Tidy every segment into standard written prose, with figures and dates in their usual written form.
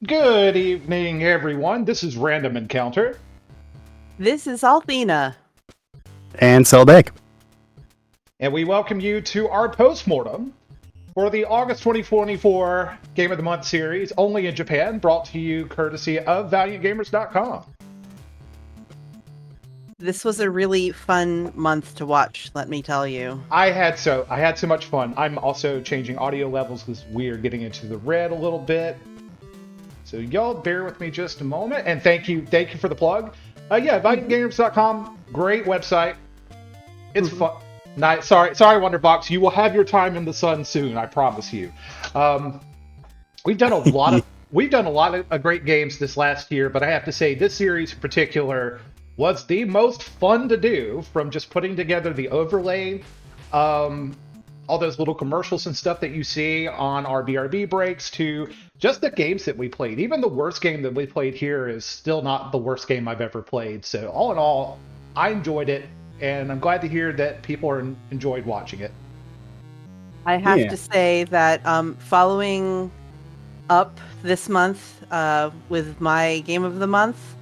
Good evening, everyone. This is Random Encounter, This is Althena. And Selbek. and we welcome you to our Post-Mortem for the August 2024 Game of the Month series, only in Japan, brought to you courtesy of ValiantGamers.com. This was a really fun month to watch, let me tell you. I had so much fun. I'm also changing audio levels because we are getting into the red a little bit. So y'all bear with me just a moment, and thank you for the plug. ValiantGamers.com, great website. It's fun. Nice. Sorry, Wonderbox. You will have your time in the sun soon. I promise you. We've done a lot of great games this last year, but I have to say this series in particular was the most fun to do. From just putting together the overlay, all those little commercials and stuff that you see on our BRB breaks, to just the games that we played. Even the worst game that we played here is still not the worst game I've ever played. So all in all, I enjoyed it. And I'm glad to hear that people enjoyed watching it. I have to say that following up this month with my Game of the Month,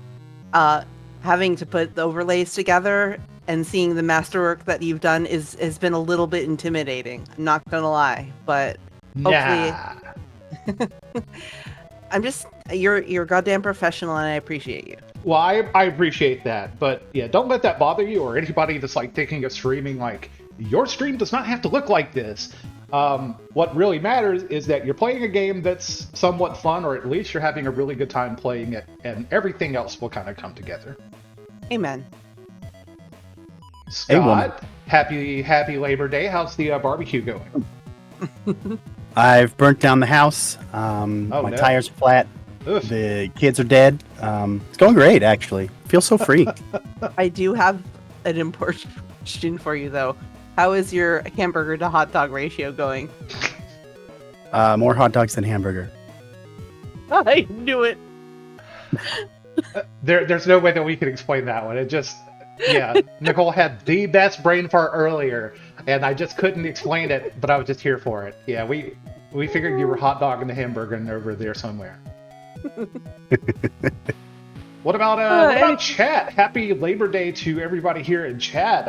having to put the overlays together and seeing the masterwork that you've done has been a little bit intimidating. I'm not gonna lie, but hopefully, you're a goddamn professional, and I appreciate you. Well, I appreciate that, but yeah, don't let that bother you or anybody that's like thinking of streaming. Like, your stream does not have to look like this. What really matters is that you're playing a game that's somewhat fun, or at least you're having a really good time playing it, and everything else will kind of come together. Amen. Scott, happy Labor Day. How's the barbecue going? I've burnt down the house. My tire's flat. Oof. The kids are dead. It's going great, actually. Feel so free. I do have an important question for you, though. How is your hamburger to hot dog ratio going? More hot dogs than hamburger. I knew it. There's no way that we can explain that one. It just, Nicole had the best brain fart earlier, and I just couldn't explain it, but I was just here for it. Yeah, we figured you were hot dogging the hamburger and over there somewhere. What about chat? Happy Labor Day to everybody here in chat.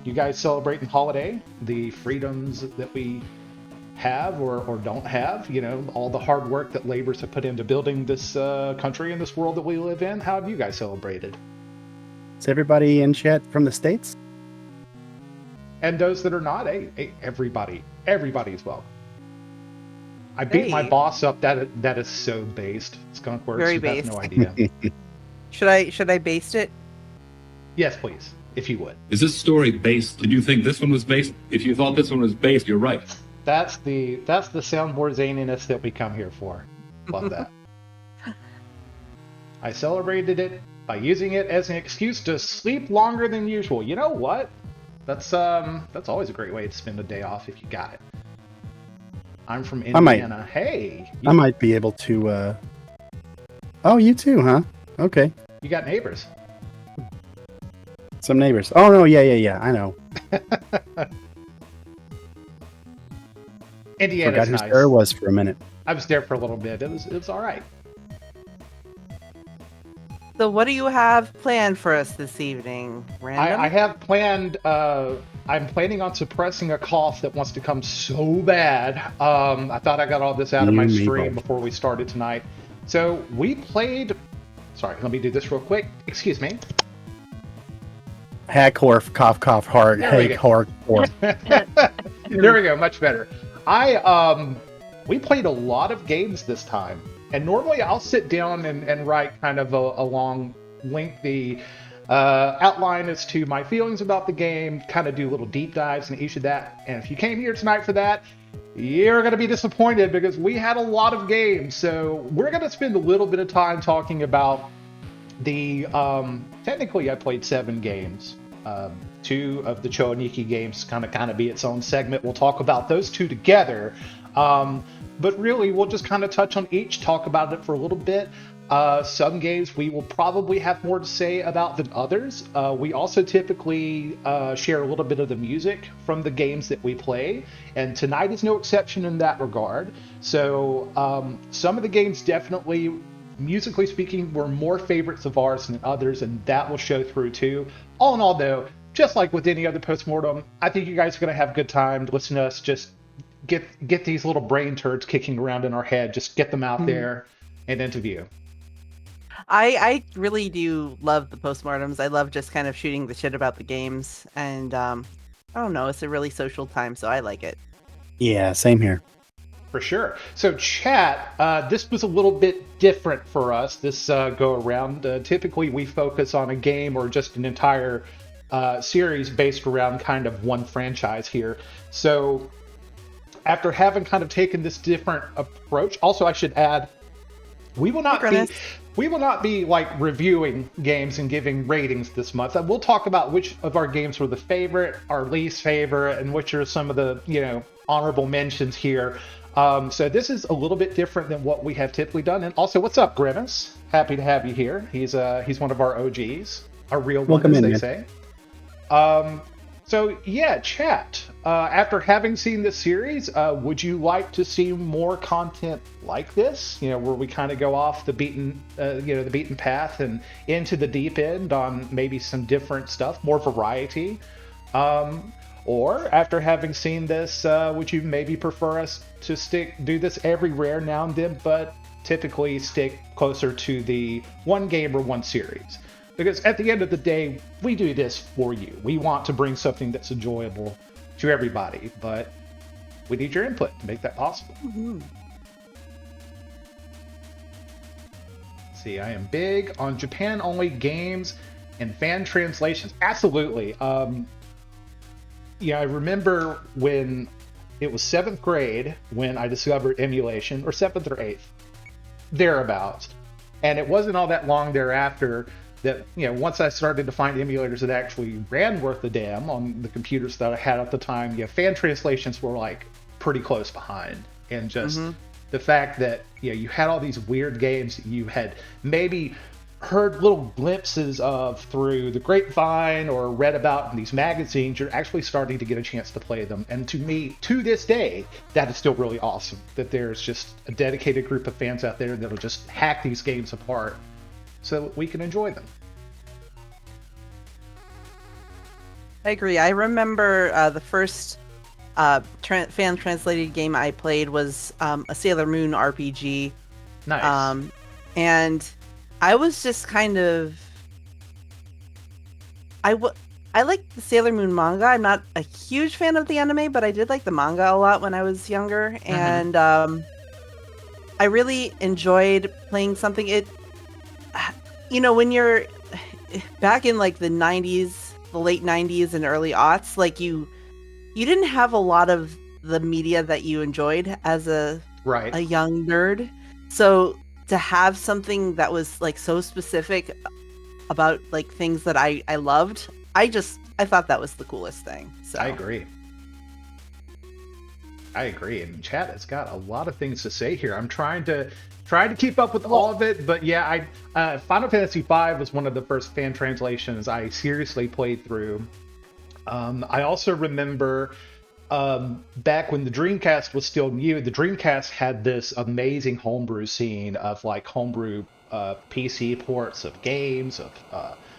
You guys celebrating holiday, the freedoms that we have or don't have, all the hard work that laborers have put into building this country and this world that we live in. How have you guys celebrated? Is everybody in chat from the States? And those that are not, hey, everybody is welcome. I beat my boss up. That is so based. Skunkworks. Very you based. have no idea. Should I baste it? Yes, please, if you would. Is this story based? Did you think this one was based? If you thought this one was based, you're right. That's the soundboard zaniness that we come here for. Love that. I celebrated it by using it as an excuse to sleep longer than usual. You know what? That's always a great way to spend a day off if you got it. I'm from Indiana. I might be able to. Oh, you too, huh? Okay. You got neighbors. Some neighbors. Oh no, yeah. I know. Indiana's nice. nice. Forgot who Sarah was for a minute. I was there for a little bit. It was all right. So what do you have planned for us this evening, Random? I have planned. I'm planning on suppressing a cough that wants to come so bad. I thought I got all this out of my stream before we started tonight. So we played. Sorry, let me do this real quick. Excuse me. Hack, horf, cough, cough, hard, hake, hork, hork. There we go, much better. We played a lot of games this time, and normally I'll sit down and write kind of a long, lengthy outline as to my feelings about the game, kind of do little deep dives in each of that. And if you came here tonight for that, you're going to be disappointed because we had a lot of games. So we're going to spend a little bit of time talking about the, technically I played 7 games. 2 of the Choniki games kind of be its own segment. We'll talk about those 2 together. But really, we'll just kind of touch on each, talk about it for a little bit. Some games we will probably have more to say about than others. We also typically share a little bit of the music from the games that we play, and tonight is no exception in that regard. So some of the games definitely, musically speaking, were more favorites of ours than others, and that will show through too. All in all, though, just like with any other Post-Mortem, I think you guys are going to have a good time to listen to us just get these little brain turds kicking around in our head, just get them out there and into view. I really do love the Post-Mortems. I love just kind of shooting the shit about the games, and I don't know, it's a really social time, so I like it. Yeah, same here. For sure. So chat, this was a little bit different for us this go around. Typically we focus on a game or just an entire series based around kind of one franchise here. So after having kind of taken this different approach, also I should add, we will not be like reviewing games and giving ratings this month. We'll talk about which of our games were the favorite, our least favorite, and which are some of the, honorable mentions here. So this is a little bit different than what we have typically done. And also, what's up, Grimace? Happy to have you here. He's one of our OGs, a real one, as they say. So yeah, chat. After having seen this series, would you like to see more content like this? Where we kind of go off the beaten path and into the deep end on maybe some different stuff, more variety. Or after having seen this, would you maybe prefer us to do this every rare now and then, but typically stick closer to the one game or one series? Because at the end of the day, we do this for you. We want to bring something that's enjoyable to everybody, but we need your input to make that possible. Mm-hmm. See, I am big on Japan-only games and fan translations. Absolutely. I remember when it was 7th grade when I discovered emulation, or 7th or 8th, thereabouts. And it wasn't all that long thereafter that, once I started to find emulators that actually ran worth a damn on the computers that I had at the time, fan translations were like pretty close behind. And just the fact that, you had all these weird games that you had maybe heard little glimpses of through the grapevine or read about in these magazines, you're actually starting to get a chance to play them. And to me, to this day, that is still really awesome, that there's just a dedicated group of fans out there that'll just hack these games apart so that we can enjoy them. I agree. I remember the first fan translated game I played was a Sailor Moon RPG. Nice. And I was just kind of... I like the Sailor Moon manga. I'm not a huge fan of the anime, but I did like the manga a lot when I was younger. And I really enjoyed playing something. When you're back in like the 90s, the late 90s and early aughts, like you didn't have a lot of the media that you enjoyed as a young nerd. So to have something that was like so specific about like things that I loved, I thought that was the coolest thing. So I agree. And chat has got a lot of things to say here. I'm trying to keep up with all of it, but yeah, Final Fantasy V was one of the first fan translations I seriously played through. I also remember back when the Dreamcast was still new, the Dreamcast had this amazing homebrew scene of like homebrew PC ports of games, of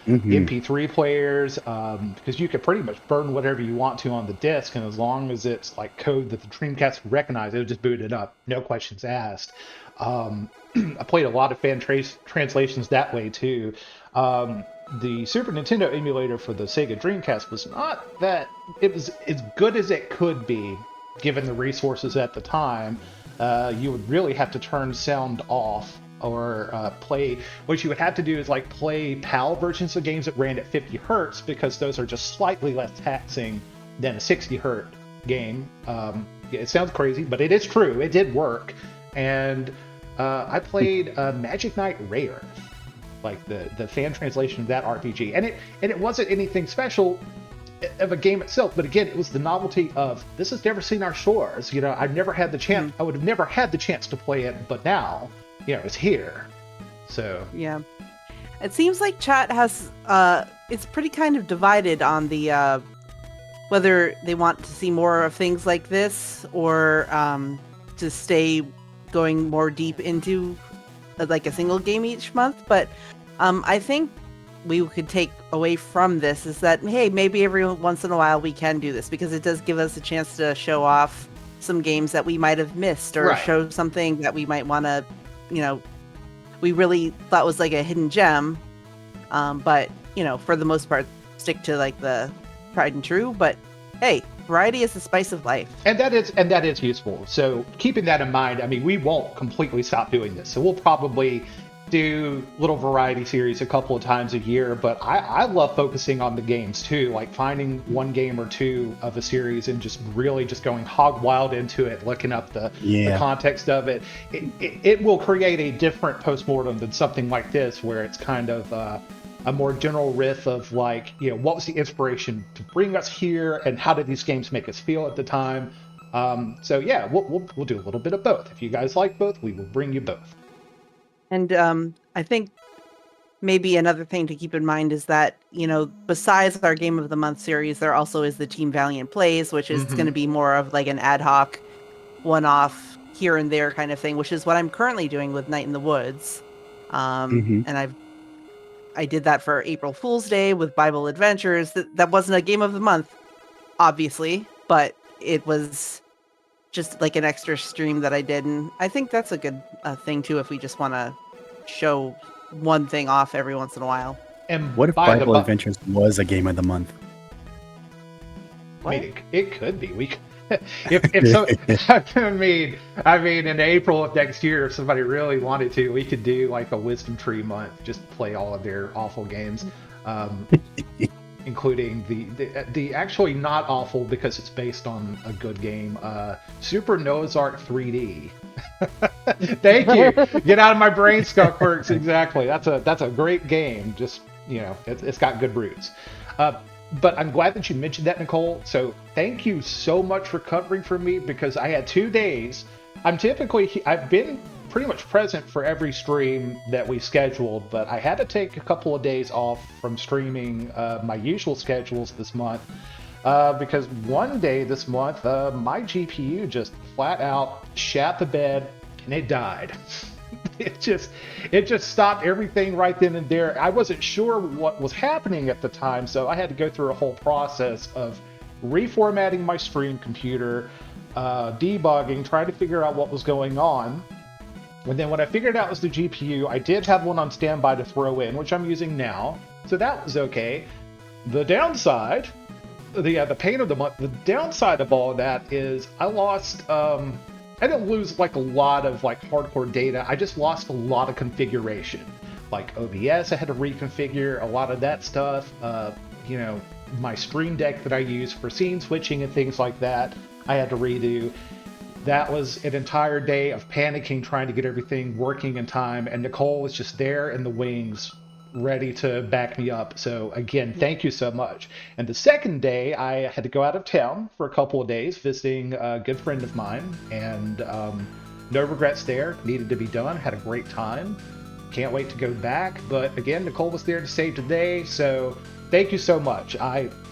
MP3 players, because you could pretty much burn whatever you want to on the disc, and as long as it's like code that the Dreamcast would recognize, it would just boot it up, no questions asked. I played a lot of fan translations that way too. The Super Nintendo emulator for the Sega Dreamcast was not that... It was as good as it could be, given the resources at the time. You would really have to turn sound off or play... What you would have to do is like play PAL versions of games that ran at 50 hertz, because those are just slightly less taxing than a 60 hertz game. It sounds crazy, but it is true. It did work. And I played Magic Knight Rare, like the fan translation of that RPG, and it wasn't anything special of a game itself, but again, it was the novelty of, this has never seen our shores. I've never had the chance. I would have never had the chance to play it, but now, it's here. So yeah, it seems like chat has it's pretty kind of divided on the whether they want to see more of things like this or to stay going more deep into like a single game each month. But I think we could take away from this is that, hey, maybe every once in a while we can do this because it does give us a chance to show off some games that we might have missed or show something that we might want to, we really thought was like a hidden gem. But, for the most part, stick to like the tried and true. But hey, variety is the spice of life. And that is useful. So keeping that in mind, I mean, we won't completely stop doing this. So we'll probably do little variety series a couple of times a year, but I love focusing on the games too, like finding one game or two of a series and just really just going hog wild into it, looking up the context of it. It will create a different Post-Mortem than something like this, where it's kind of a more general riff of like, what was the inspiration to bring us here and how did these games make us feel at the time? So yeah, we'll do a little bit of both. If you guys like both, we will bring you both. And I think maybe another thing to keep in mind is that, besides our Game of the Month series, there also is the Team Valiant Plays, which is going to be more of like an ad hoc, one-off, here and there kind of thing, which is what I'm currently doing with Night in the Woods. And I did that for April Fool's Day with Bible Adventures. That wasn't a Game of the Month, obviously, but it was just like an extra stream that I did, and I think that's a good thing too if we just want to show one thing off every once in a while. And what if Bible Adventures was a Game of the Month? I mean, it could be. We if so, I mean, in April of next year, if somebody really wanted to, we could do like a Wisdom Tree month, just play all of their awful games. Including the actually not awful because it's based on a good game, Super Noah's Ark 3D. Thank you. Get out of my brain, Skunkworks. Exactly. That's a great game. Just it's got good roots. But I'm glad that you mentioned that, Nicole. So thank you so much for covering for me because I had 2 days. I've been pretty much present for every stream that we scheduled, but I had to take a couple of days off from streaming my usual schedules this month because one day this month my GPU just flat out shat the bed and it died. It just stopped everything right then and there. I wasn't sure what was happening at the time, so I had to go through a whole process of reformatting my stream computer, debugging, trying to figure out what was going on. And then when I figured out it was the GPU, I did have one on standby to throw in, which I'm using now. So that was okay. The downside, the pain of the month, the downside of all of that is I lost, I didn't lose like a lot of like hardcore data. I just lost a lot of configuration. Like OBS, I had to reconfigure a lot of that stuff. My Stream Deck that I use for scene switching and things like that, I had to redo. That was an entire day of panicking, trying to get everything working in time, and Nicole was just there in the wings, ready to back me up. So again, thank you so much. And the second day, I had to go out of town for a couple of days, visiting a good friend of mine, and no regrets there. Needed to be done. Had a great time. Can't wait to go back. But again, Nicole was there to save the day, so thank you so much.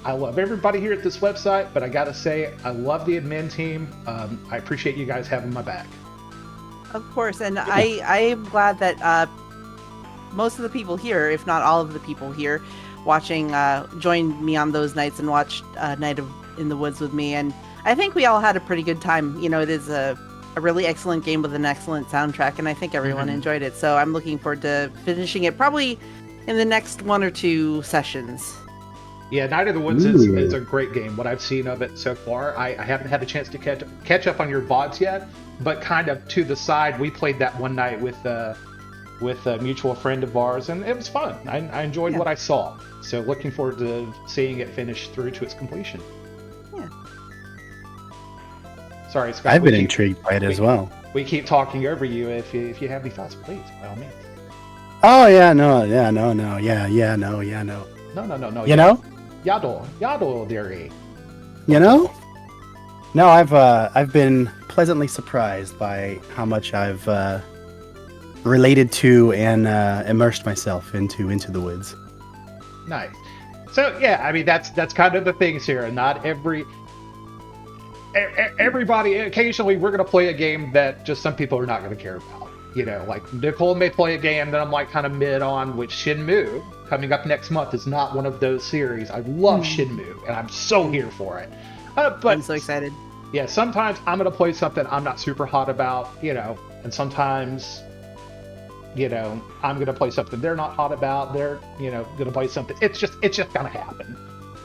I love everybody here at this website, but I gotta say, I love the admin team. I appreciate you guys having my back. Of course, and I am glad that most of the people here, if not all of the people here, watching, joined me on those nights and watched Night in the Woods with me, and I think we all had a pretty good time. It is a really excellent game with an excellent soundtrack, and I think everyone enjoyed it, so I'm looking forward to finishing it probably in the next 1 or 2 sessions. Yeah, Night of the Woods is a great game. What I've seen of it so far, I haven't had a chance to catch up on your VODs yet, but kind of to the side, we played that one night with a mutual friend of ours, and it was fun. I enjoyed what I saw. So looking forward to seeing it finish through to its completion. Yeah. Sorry, Scott. I've been intrigued by it as well. We keep talking over you. If you have any thoughts, please, by all means. Oh no. No. You know? Yado, dearie. No, I've been pleasantly surprised by how much I've related to and immersed myself into the woods. Nice. So yeah, I mean that's kind of the things here. Not everybody. Occasionally, we're gonna play a game that just some people are not gonna care about. You know, like Nicole may play a game that I'm like kind of mid on, which Shenmue coming up next month is not one of those series. I love Shenmue, and I'm so here for it. But I'm so excited. Yeah, sometimes I'm gonna play something I'm not super hot about, you know, and sometimes, you know, I'm gonna play something they're not hot about. They're, you know, gonna play something. It's just gonna happen.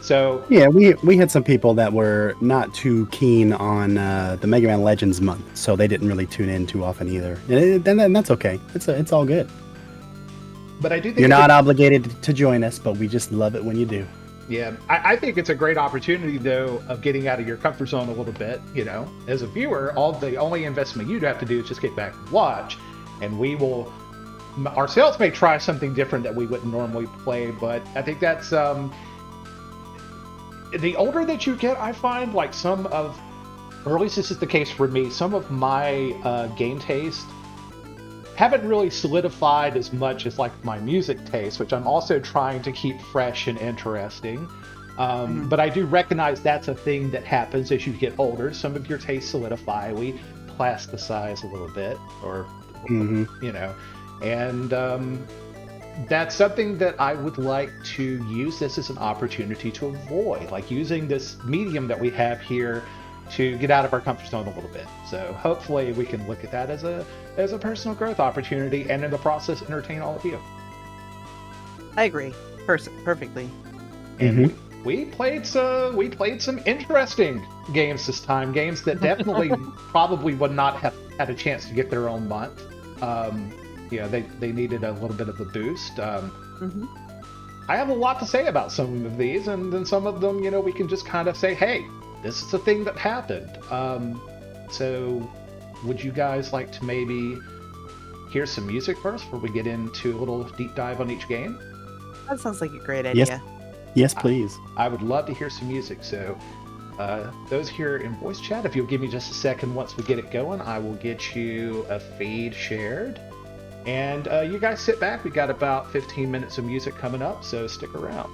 So yeah, we had some people that were not too keen on the Mega Man Legends month, so they didn't really tune in too often either. And that's okay. It's all good. But I do think you're not obligated to join us, but we just love it when you do. Yeah, I think it's a great opportunity though of getting out of your comfort zone a little bit. You know, as a viewer, the only investment you'd have to do is just get back and watch, and we will ourselves may try something different that we wouldn't normally play. But I think that's the older that you get, I find like some of, or at least this is the case for me, some of my game taste haven't really solidified as much as like my music taste, which I'm also trying to keep fresh and interesting. But I do recognize that's a thing that happens as you get older. Some of your tastes solidify. We plasticize a little bit, or you know, and that's something that I would like to use this as an opportunity to avoid, like using this medium that we have here to get out of our comfort zone a little bit. So hopefully we can look at that as a personal growth opportunity, and in the process entertain all of you. I agree perfectly. And we played some interesting games this time, games that definitely probably would not have had a chance to get their own month. You know, they needed a little bit of a boost. I have a lot to say about some of these, and then some of them, you know, we can just kind of say, hey, this is a thing that happened. So would you guys like to maybe hear some music first before we get into a little deep dive on each game? That sounds like a great idea. Yes, please. I would love to hear some music. So those here in voice chat, if you'll give me just a second once we get it going, I will get you a feed shared. And you guys sit back. We got about 15 minutes of music coming up, so stick around.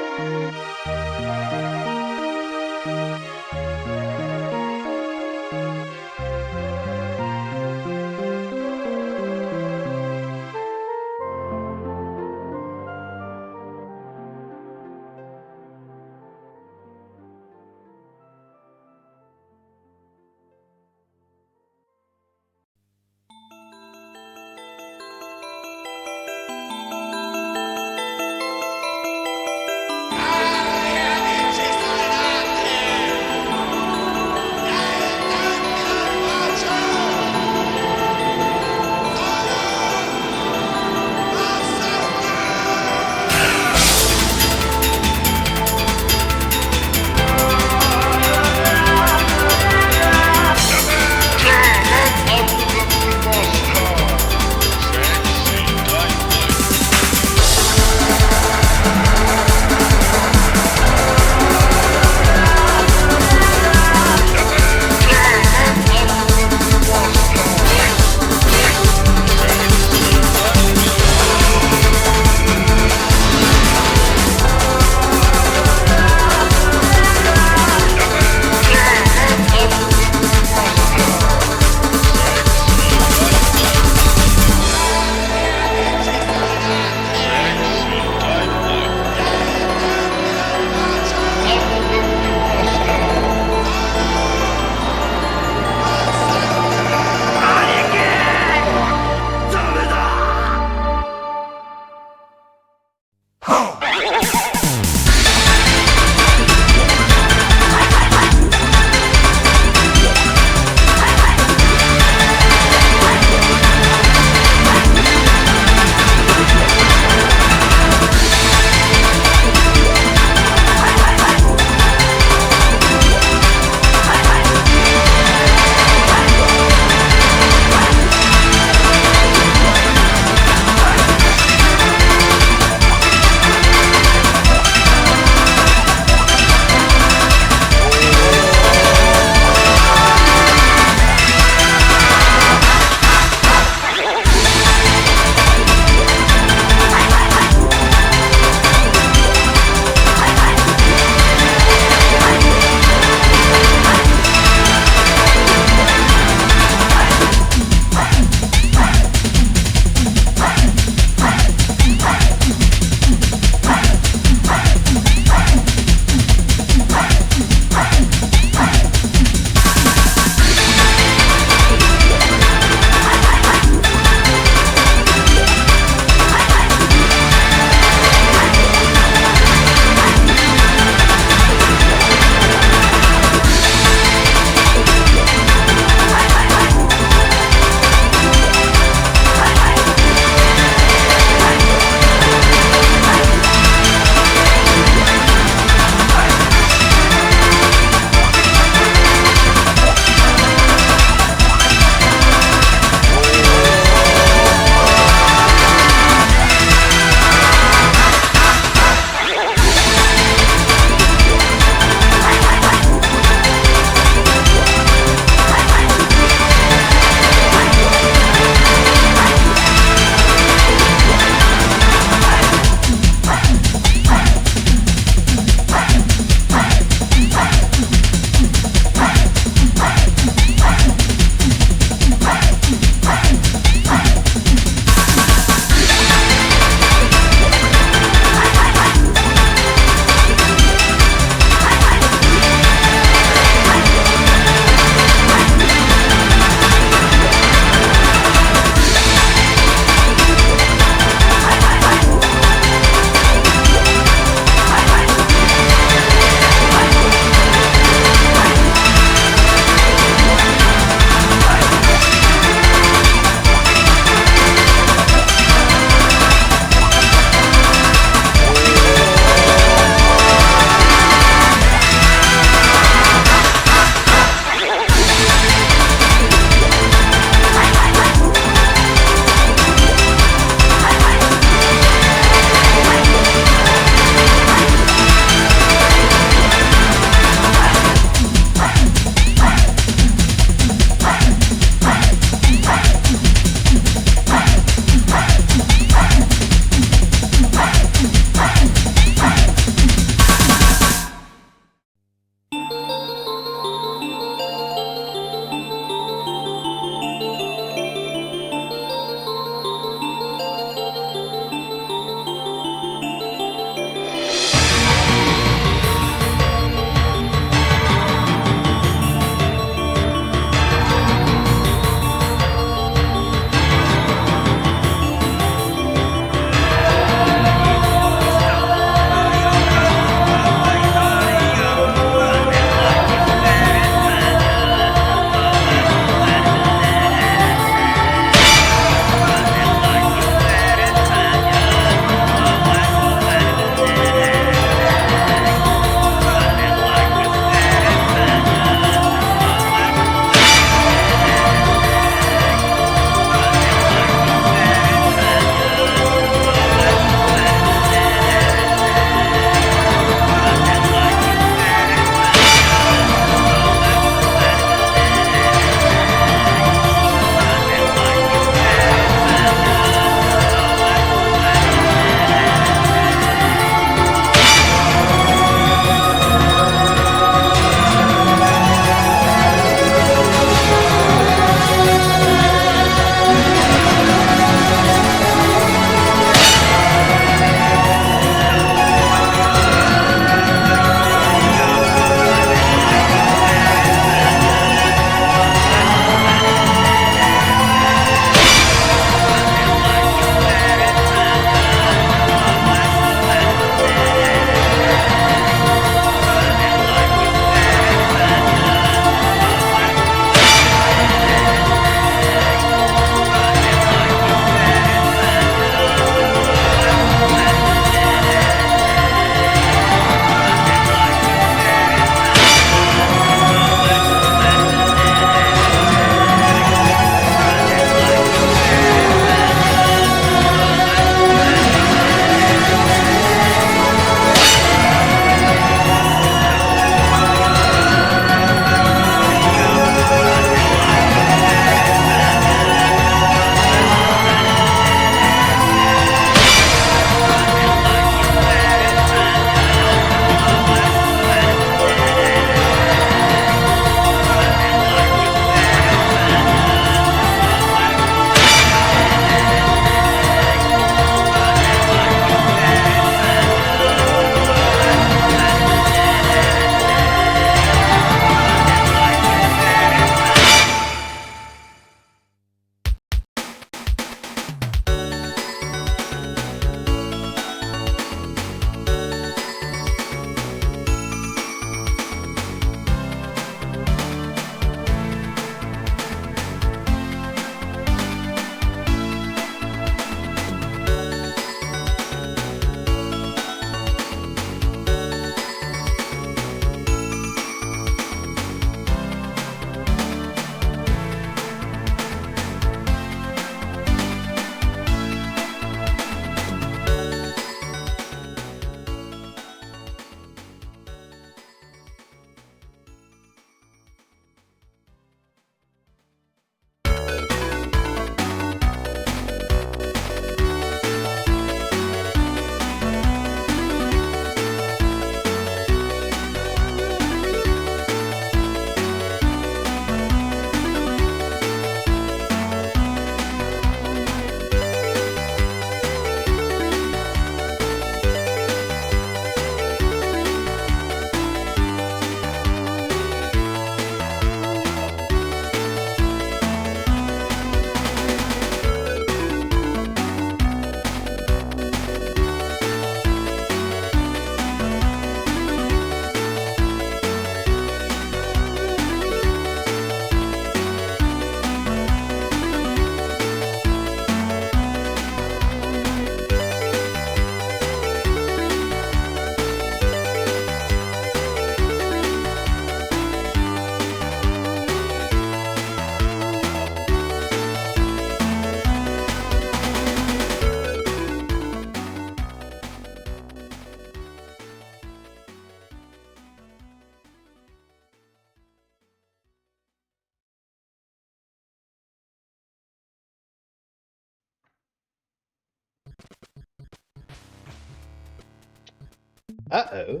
Uh-oh.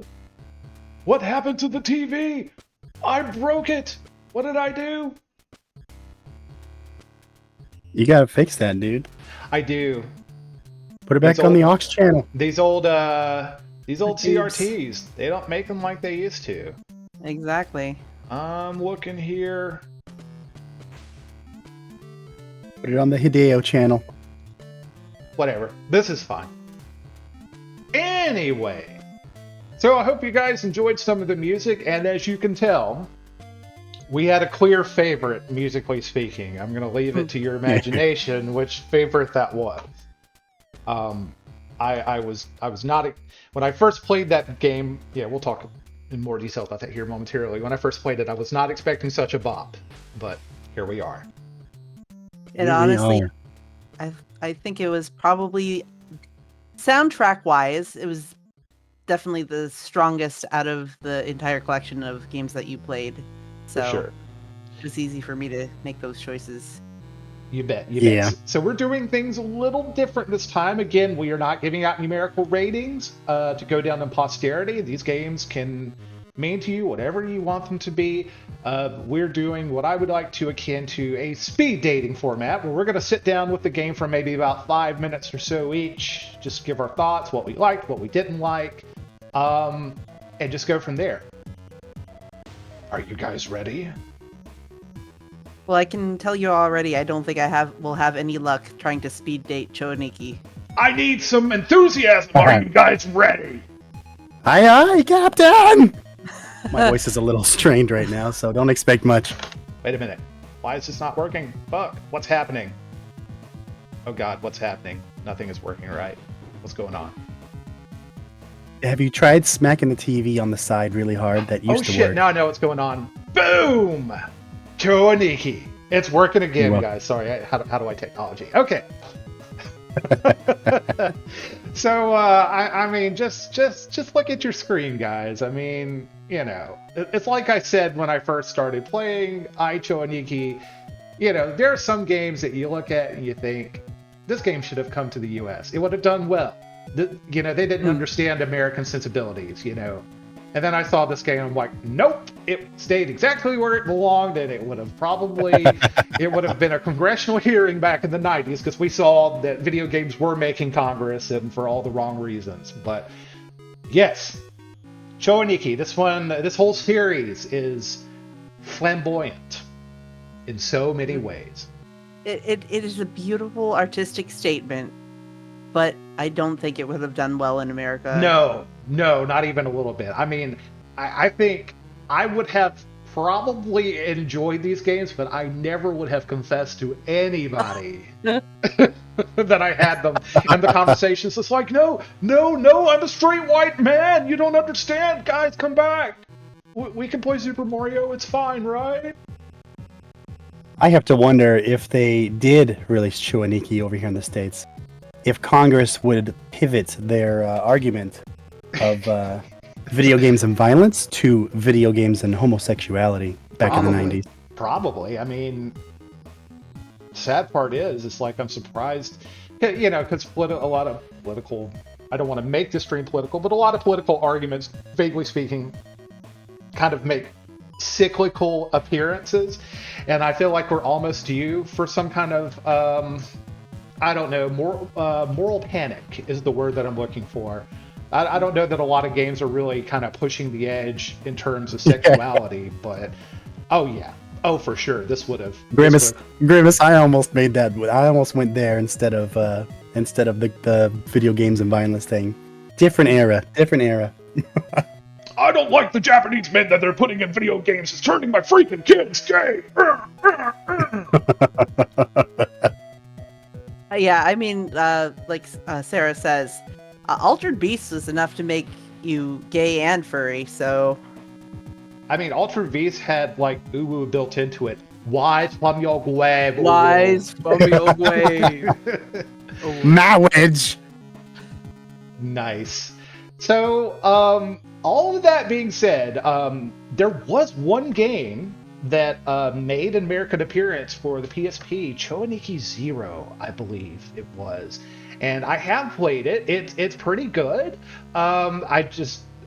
What happened to the TV? I broke it. What did I do? You gotta fix that, dude. I do. Put it back on the aux channel. These old CRTs, they don't make them like they used to. Exactly. I'm looking here. Put it on the Hideo channel. Whatever. This is fine. Anyway, so I hope you guys enjoyed some of the music, and as you can tell, we had a clear favorite, musically speaking. I'm going to leave it to your imagination which favorite that was. I was not, when I first played that game, yeah, we'll talk in more detail about that here momentarily. When I first played it, I was not expecting such a bop, but here we are. And honestly, I think it was probably, soundtrack wise, it was definitely the strongest out of the entire collection of games that you played. So For sure. It was easy for me to make those choices. You bet. You bet. So we're doing things a little different this time. Again, we are not giving out numerical ratings to go down in posterity. These games can mean to you whatever you want them to be. We're doing what I would like to akin to a speed dating format, where we're going to sit down with the game for maybe about 5 minutes or so each, just give our thoughts, what we liked, what we didn't like, and just go from there. Are you guys ready? Well, I can tell you already, I don't think will have any luck trying to speed date Choniki. I need some enthusiasm. Are you guys ready? Aye, aye, Captain! My voice is a little strained right now, so don't expect much. Wait a minute. Why is this not working? Fuck. What's happening? Oh god, what's happening? Nothing is working right. What's going on? Have you tried smacking the TV on the side really hard? That used to work. Oh shit, now I know what's going on. Boom! Choniki. It's working again, guys. Sorry, how do I technology? Okay. So, I mean, just look at your screen, guys. I mean, you know, it's like I said when I first started playing Choniki. You know, there are some games that you look at and you think, this game should have come to the U.S. It would have done well. You know, they didn't understand American sensibilities, you know. And then I saw this game, and I'm like, nope, it stayed exactly where it belonged, and it would have probably, it would have been a congressional hearing back in the 90s, because we saw that video games were making Congress, and for all the wrong reasons. But yes, Choniki, this whole series is flamboyant in so many ways. It is a beautiful artistic statement, but I don't think it would have done well in America. No, not even a little bit. I mean, I think I would have probably enjoyed these games, but I never would have confessed to anybody that I had them. And the conversations, it's like, no, I'm a straight white man. You don't understand. Guys, come back. We can play Super Mario. It's fine, right? I have to wonder if they did release Choniki over here in the States, if Congress would pivot their argument of video games and violence to video games and homosexuality back in the 90s. Probably. I mean, sad part is, it's like I'm surprised, you know, because a lot of political, I don't want to make this stream political, but a lot of political arguments, vaguely speaking, kind of make cyclical appearances. And I feel like we're almost due for some kind of, I don't know, moral panic is the word that I'm looking for. I don't know that a lot of games are really kind of pushing the edge in terms of sexuality, but for sure, this would have. Grimace, I almost made that. I almost went there instead of the video games and violence thing. Different era. I don't like the Japanese men that they're putting in video games. It's turning my freaking kids gay. Yeah, I mean, like Sarah says, Altered Beast was enough to make you gay and furry, so... I mean, Altered Beast had, like, uwu built into it. Wise from your grave. Wise from your grave. Marriage! Nice. So, all of that being said, there was one game that made an American appearance for the PSP, Choniki Zero, I believe it was. And I have played it. It's pretty good. I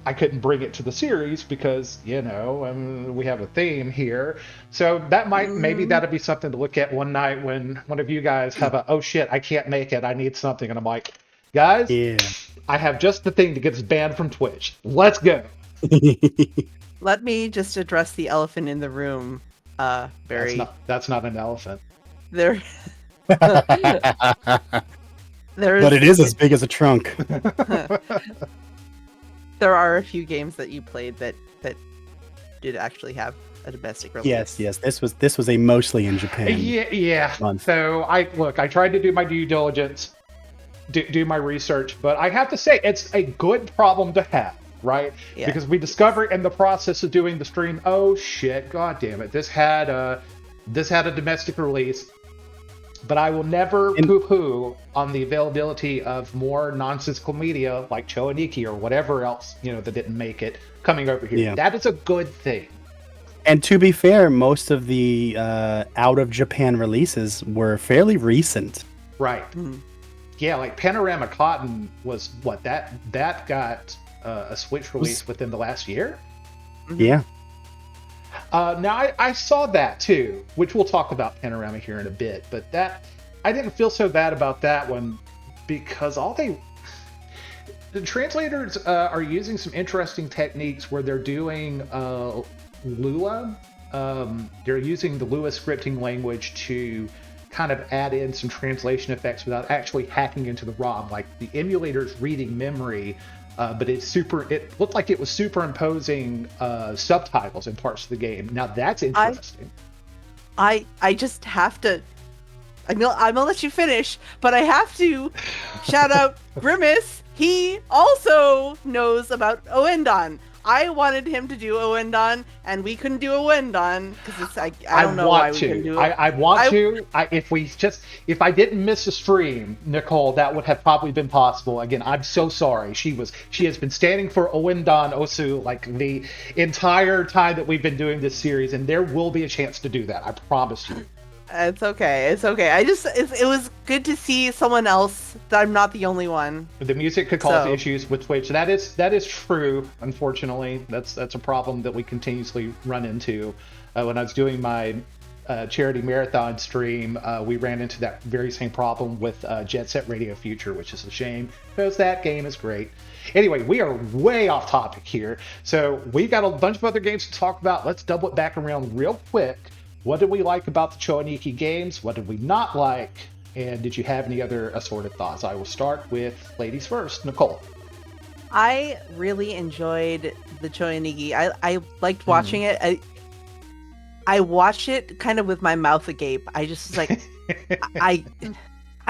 I couldn't bring it to the series because, you know, we have a theme here. So that maybe that'd be something to look at one night when one of you guys have a, oh shit, I can't make it, I need something. And I'm like, guys, Yeah. I have just the thing to get us banned from Twitch. Let's go. Let me just address the elephant in the room, Barry. That's not an elephant. There, But it is as big as a trunk. there are a few games that you played that did actually have a domestic release. Yes. This was a mostly in Japan. Yeah. month. So I tried to do my due diligence, do my research, but I have to say it's a good problem to have, right? Yeah. Because we discovered in the process of doing the stream, oh shit, god damn it, this had a domestic release. But I will never poo-poo on the availability of more nonsensical media like Choaniki or whatever else, you know, that didn't make it coming over here. Yeah. That is a good thing. And to be fair, most of the out of Japan releases were fairly recent. Right. Yeah, like Panorama Cotton was what that got a Switch release within the last year. Yeah. Now I saw that too, which we'll talk about Panorama here in a bit. But that I didn't feel so bad about that one because the translators are using some interesting techniques where they're doing Lua. They're using the Lua scripting language to kind of add in some translation effects without actually hacking into the ROM. Like the emulator's reading memory, but it looked like it was superimposing subtitles in parts of the game. Now that's interesting. I just have to. I'm gonna let you finish, but I have to shout out Grimace. He also knows about Oendon. I wanted him to do Oendon, and we couldn't do Oendon because I don't know why we couldn't do it. I want to. If I didn't miss a stream, Nicole, that would have probably been possible. Again, I'm so sorry. She has been standing for Oendon Osu like the entire time that we've been doing this series, and there will be a chance to do that. I promise you. It's okay. It's okay. It was good to see someone else. That I'm not the only one. The music could cause issues with Twitch. That is true. Unfortunately, that's a problem that we continuously run into. When I was doing my charity marathon stream, we ran into that very same problem with Jet Set Radio Future, which is a shame because that game is great. Anyway, we are way off topic here. So we've got a bunch of other games to talk about. Let's double it back around real quick. What did we like about the Choaniki games? What did we not like? And did you have any other assorted thoughts? I will start with ladies first. Nicole. I really enjoyed the Choaniki. I liked watching it. I watched it kind of with my mouth agape. I just was like, I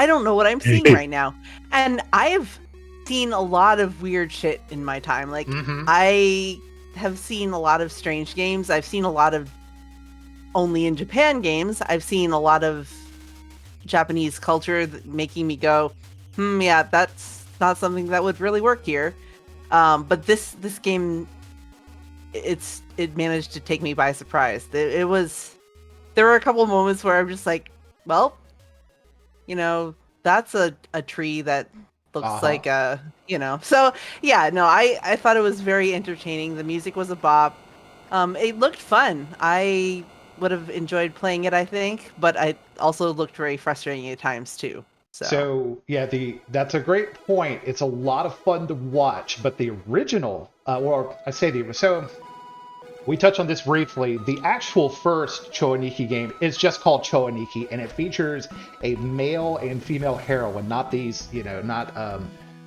don't know what I'm seeing right now. And I've seen a lot of weird shit in my time. Like, I have seen a lot of strange games. I've seen a lot of only in Japan games. I've seen a lot of Japanese culture making me go, yeah, that's not something that would really work here. But this game, it managed to take me by surprise. There were a couple of moments where I'm just like, well, you know, that's a tree that looks like a, you know. So yeah, no, I thought it was very entertaining. The music was a bop. It looked fun. I would have enjoyed playing it, I think, but I also looked very frustrating at times too. So yeah, that's a great point. It's a lot of fun to watch, but the original, so we touched on this briefly. The actual first Choaniki game is just called Choaniki, and it features a male and female heroine, not these, you know, not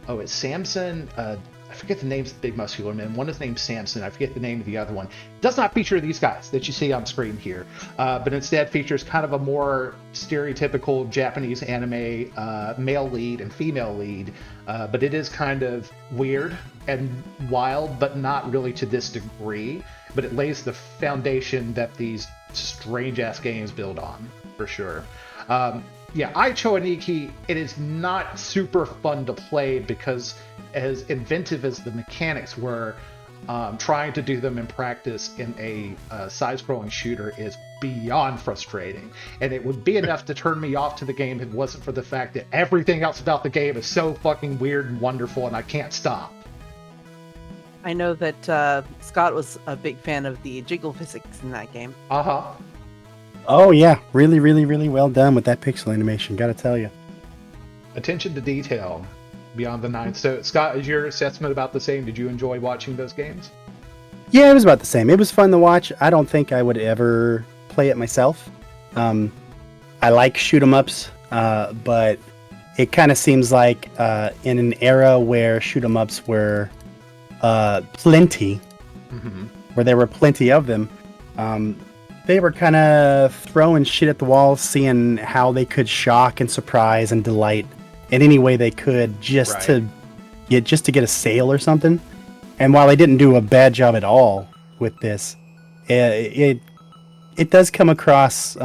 it's Samson. I forget the names of the big muscular men. One is named Samson. I forget the name of the other one. It does not feature these guys that you see on screen here, but instead features kind of a more stereotypical Japanese anime male lead and female lead. But it is kind of weird and wild, but not really to this degree. But it lays the foundation that these strange-ass games build on, for sure. Yeah, Choaniki, it is not super fun to play because as inventive as the mechanics were, trying to do them in practice in a side-scrolling shooter is beyond frustrating. And it would be enough to turn me off to the game if it wasn't for the fact that everything else about the game is so fucking weird and wonderful and I can't stop. I know that Scott was a big fan of the jiggle physics in that game. Uh-huh. Oh yeah, really, really, really well done with that pixel animation. Gotta tell you. Attention to detail beyond the nine. So, Scott, is your assessment about the same? Did you enjoy watching those games? Yeah, it was about the same. It was fun to watch. I don't think I would ever play it myself. I like shoot 'em ups, but it kind of seems like in an era where shoot 'em ups were plenty, where there were plenty of them, they were kind of throwing shit at the wall, seeing how they could shock and surprise and delight in any way they could, just to get a sale or something. And while they didn't do a bad job at all with this, it does come across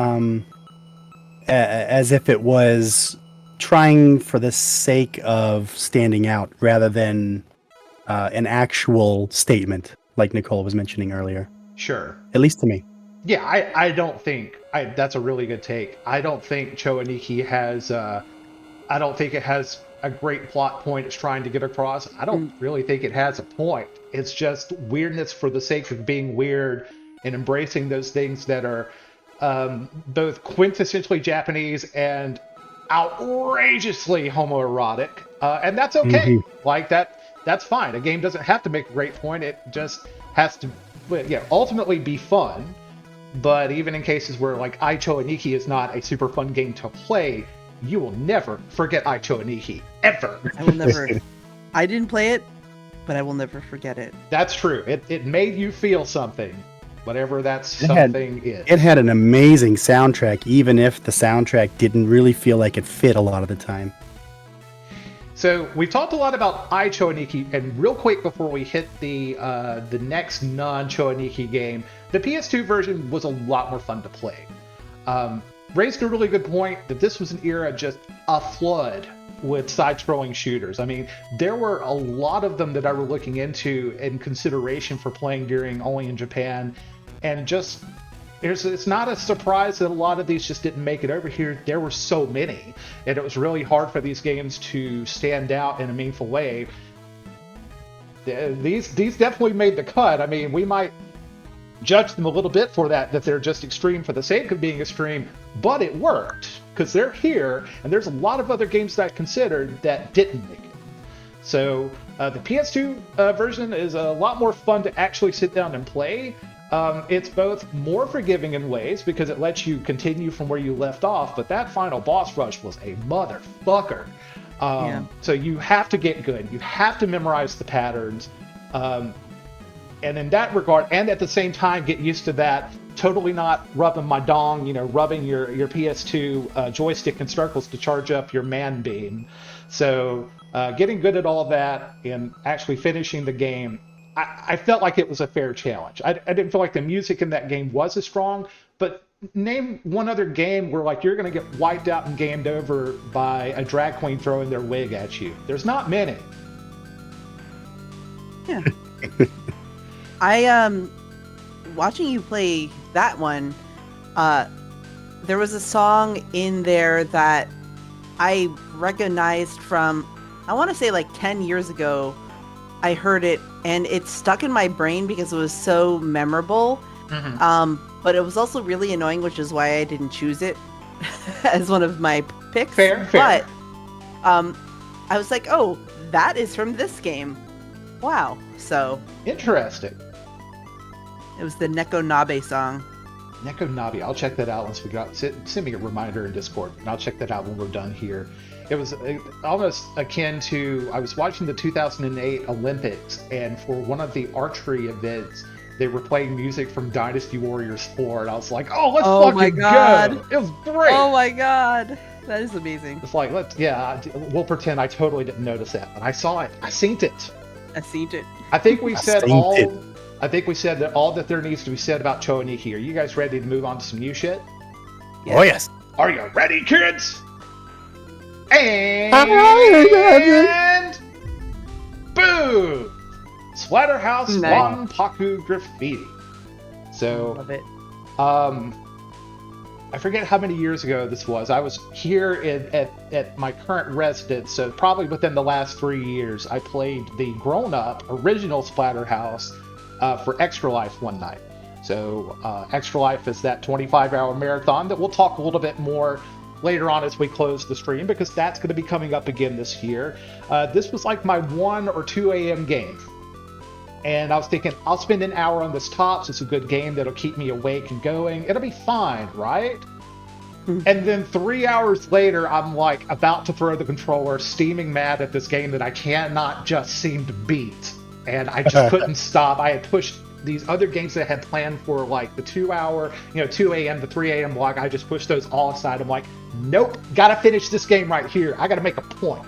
as if it was trying for the sake of standing out rather than an actual statement, like Nicole was mentioning earlier. Sure. At least to me. Yeah, I don't think that's a really good take. I don't think Choaniki has I don't think it has a great plot point it's trying to get across. I don't really think it has a point. It's just weirdness for the sake of being weird and embracing those things that are both quintessentially Japanese and outrageously homoerotic. And that's okay. Like that's fine. A game doesn't have to make a great point. It just has to ultimately be fun. But even in cases where like Icho Aniki is not a super fun game to play, you will never forget Icho Aniki. Ever. I will never. I didn't play it, but I will never forget it. That's true. It made you feel something. Whatever that something is. It had an amazing soundtrack, even if the soundtrack didn't really feel like it fit a lot of the time. So we've talked a lot about iChoaniki, and real quick before we hit the next non-Choaniki game, the PS2 version was a lot more fun to play. Raised a really good point that this was an era just a flood with side-scrolling shooters. I mean, there were a lot of them that I were looking into in consideration for playing during only in Japan, and just it's not a surprise that a lot of these just didn't make it over here. There were so many, and it was really hard for these games to stand out in a meaningful way. These definitely made the cut. I mean, we might judge them a little bit for that they're just extreme for the sake of being extreme, but it worked because they're here, and there's a lot of other games that I considered that didn't make it. So the PS2 version is a lot more fun to actually sit down and play. It's both more forgiving in ways because it lets you continue from where you left off, but that final boss rush was a motherfucker. So you have to get good. You have to memorize the patterns. And in that regard, and at the same time, get used to that totally not rubbing my dong, rubbing your PS2 joystick in circles to charge up your man beam. So getting good at all that and actually finishing the game, I felt like it was a fair challenge. I didn't feel like the music in that game was as strong, but name one other game where like you're going to get wiped out and gamed over by a drag queen throwing their wig at you. There's not many. Yeah. I watching you play that one, there was a song in there that I recognized from, I want to say like 10 years ago. I heard it and it stuck in my brain because it was so memorable. But it was also really annoying, which is why I didn't choose it as one of my picks. Fair. But I was like, oh, that is from this game. Wow. So interesting. It was the Neko Nabe song. Neko Nabe. I'll check that out once we got. Send me a reminder in Discord, and I'll check that out when we're done here. It was almost akin to, I was watching the 2008 Olympics, and for one of the archery events, they were playing music from Dynasty Warriors 4, and I was like, oh, let's fucking go! It was great! Oh my god! That is amazing. It's like, we'll pretend I totally didn't notice that, but I saw it. I seen it. I think we said that all that there needs to be said about Choaniki. Are you guys ready to move on to some new shit? Yes. Oh, yes. Are you ready, kids? And boom! Splatterhouse Wanpaku Graffiti. So, love it. I forget how many years ago this was. I was here at my current residence, so probably within the last 3 years, I played the grown-up original Splatterhouse for Extra Life one night. So Extra Life is that 25-hour marathon that we'll talk a little bit more later on as we close the stream, because that's going to be coming up again this year. This was like my 1 or 2 a.m. game. And I was thinking, I'll spend an hour on this tops. It's a good game that'll keep me awake and going. It'll be fine, right? And then 3 hours later, I'm like about to throw the controller, steaming mad at this game that I cannot just seem to beat. And I just couldn't stop. I had pushed these other games that I had planned for like the 2 hour, 2 a.m. to 3 a.m. block. I just pushed those all aside. I'm like, nope, gotta finish this game right here. I gotta make a point.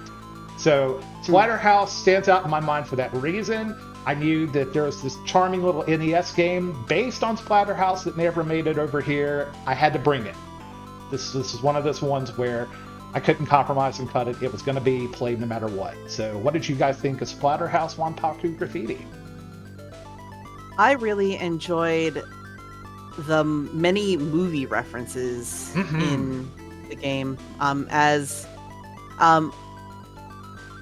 So Splatterhouse stands out in my mind for that reason. I knew that there was this charming little NES game based on Splatterhouse that never made it over here. I had to bring it. This is one of those ones where I couldn't compromise and cut it. It was going to be played no matter what. So what did you guys think of Splatterhouse Wanpaku Graffiti? I really enjoyed the many movie references in the game. As an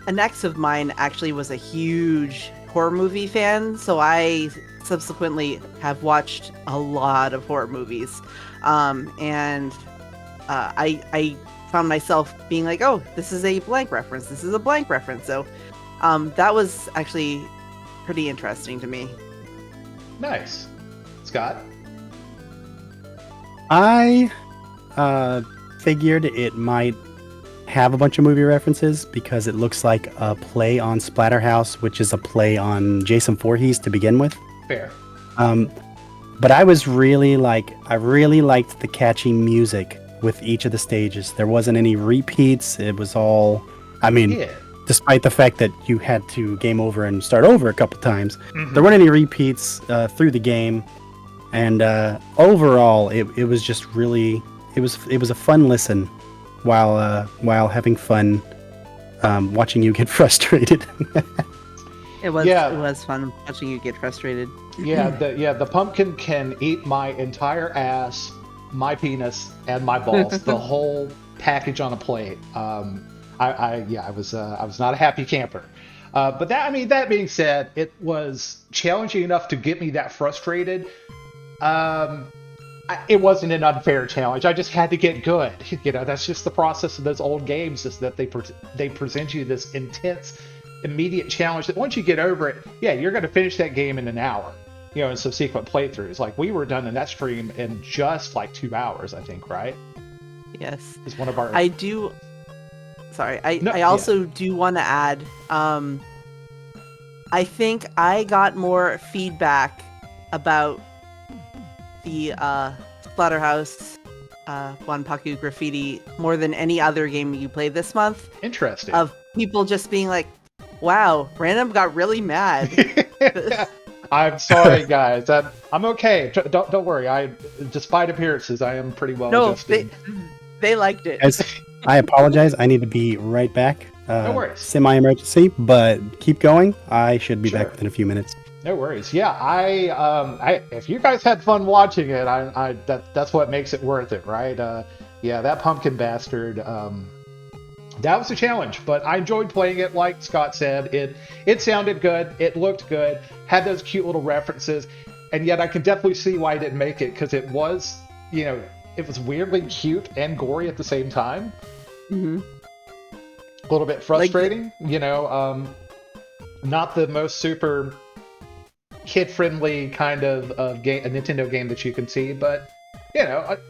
ex of mine actually was a huge horror movie fan, so I subsequently have watched a lot of horror movies, and I found myself being like, oh, this is a blank reference, this is a blank reference. So that was actually pretty interesting to me. Nice. Scott? I figured it might have a bunch of movie references because it looks like a play on Splatterhouse, which is a play on Jason Voorhees to begin with. Fair. But I really liked the catchy music with each of the stages. There wasn't any repeats. It was all, despite the fact that you had to game over and start over a couple times, there weren't any repeats through the game. And overall, it was just really, it was a fun listen while having fun watching you get frustrated. It was fun watching you get frustrated. The pumpkin can eat my entire ass, my penis, and my balls, the whole package on a plate. I was not a happy camper. But that being said, it was challenging enough to get me that frustrated. It wasn't an unfair challenge. I just had to get good. That's just the process of those old games, is that they present you this intense, immediate challenge that once you get over it, you're going to finish that game in an hour, in subsequent playthroughs. Like, we were done in that stream in just like 2 hours, I think, right? Yes. It's one of our... I do want to add, I think I got more feedback about the Splatterhouse Wanpaku Graffiti more than any other game you played this month. Interesting. Of people just being like, wow, Random got really mad. I'm sorry, guys. I'm okay. Don't worry. Despite appearances, I am pretty well adjusted. They liked it. I apologize. I need to be right back. No worries. Semi-emergency, but keep going. I should be back within a few minutes. No worries. Yeah, I if you guys had fun watching it, that's what makes it worth it, right? That pumpkin bastard. That was a challenge, but I enjoyed playing it. Like Scott said, it sounded good, it looked good, had those cute little references, and yet I can definitely see why I didn't make it, because it was, it was weirdly cute and gory at the same time. Mm-hmm. A little bit frustrating, not the most super kid-friendly kind of game, a Nintendo game that you can see, but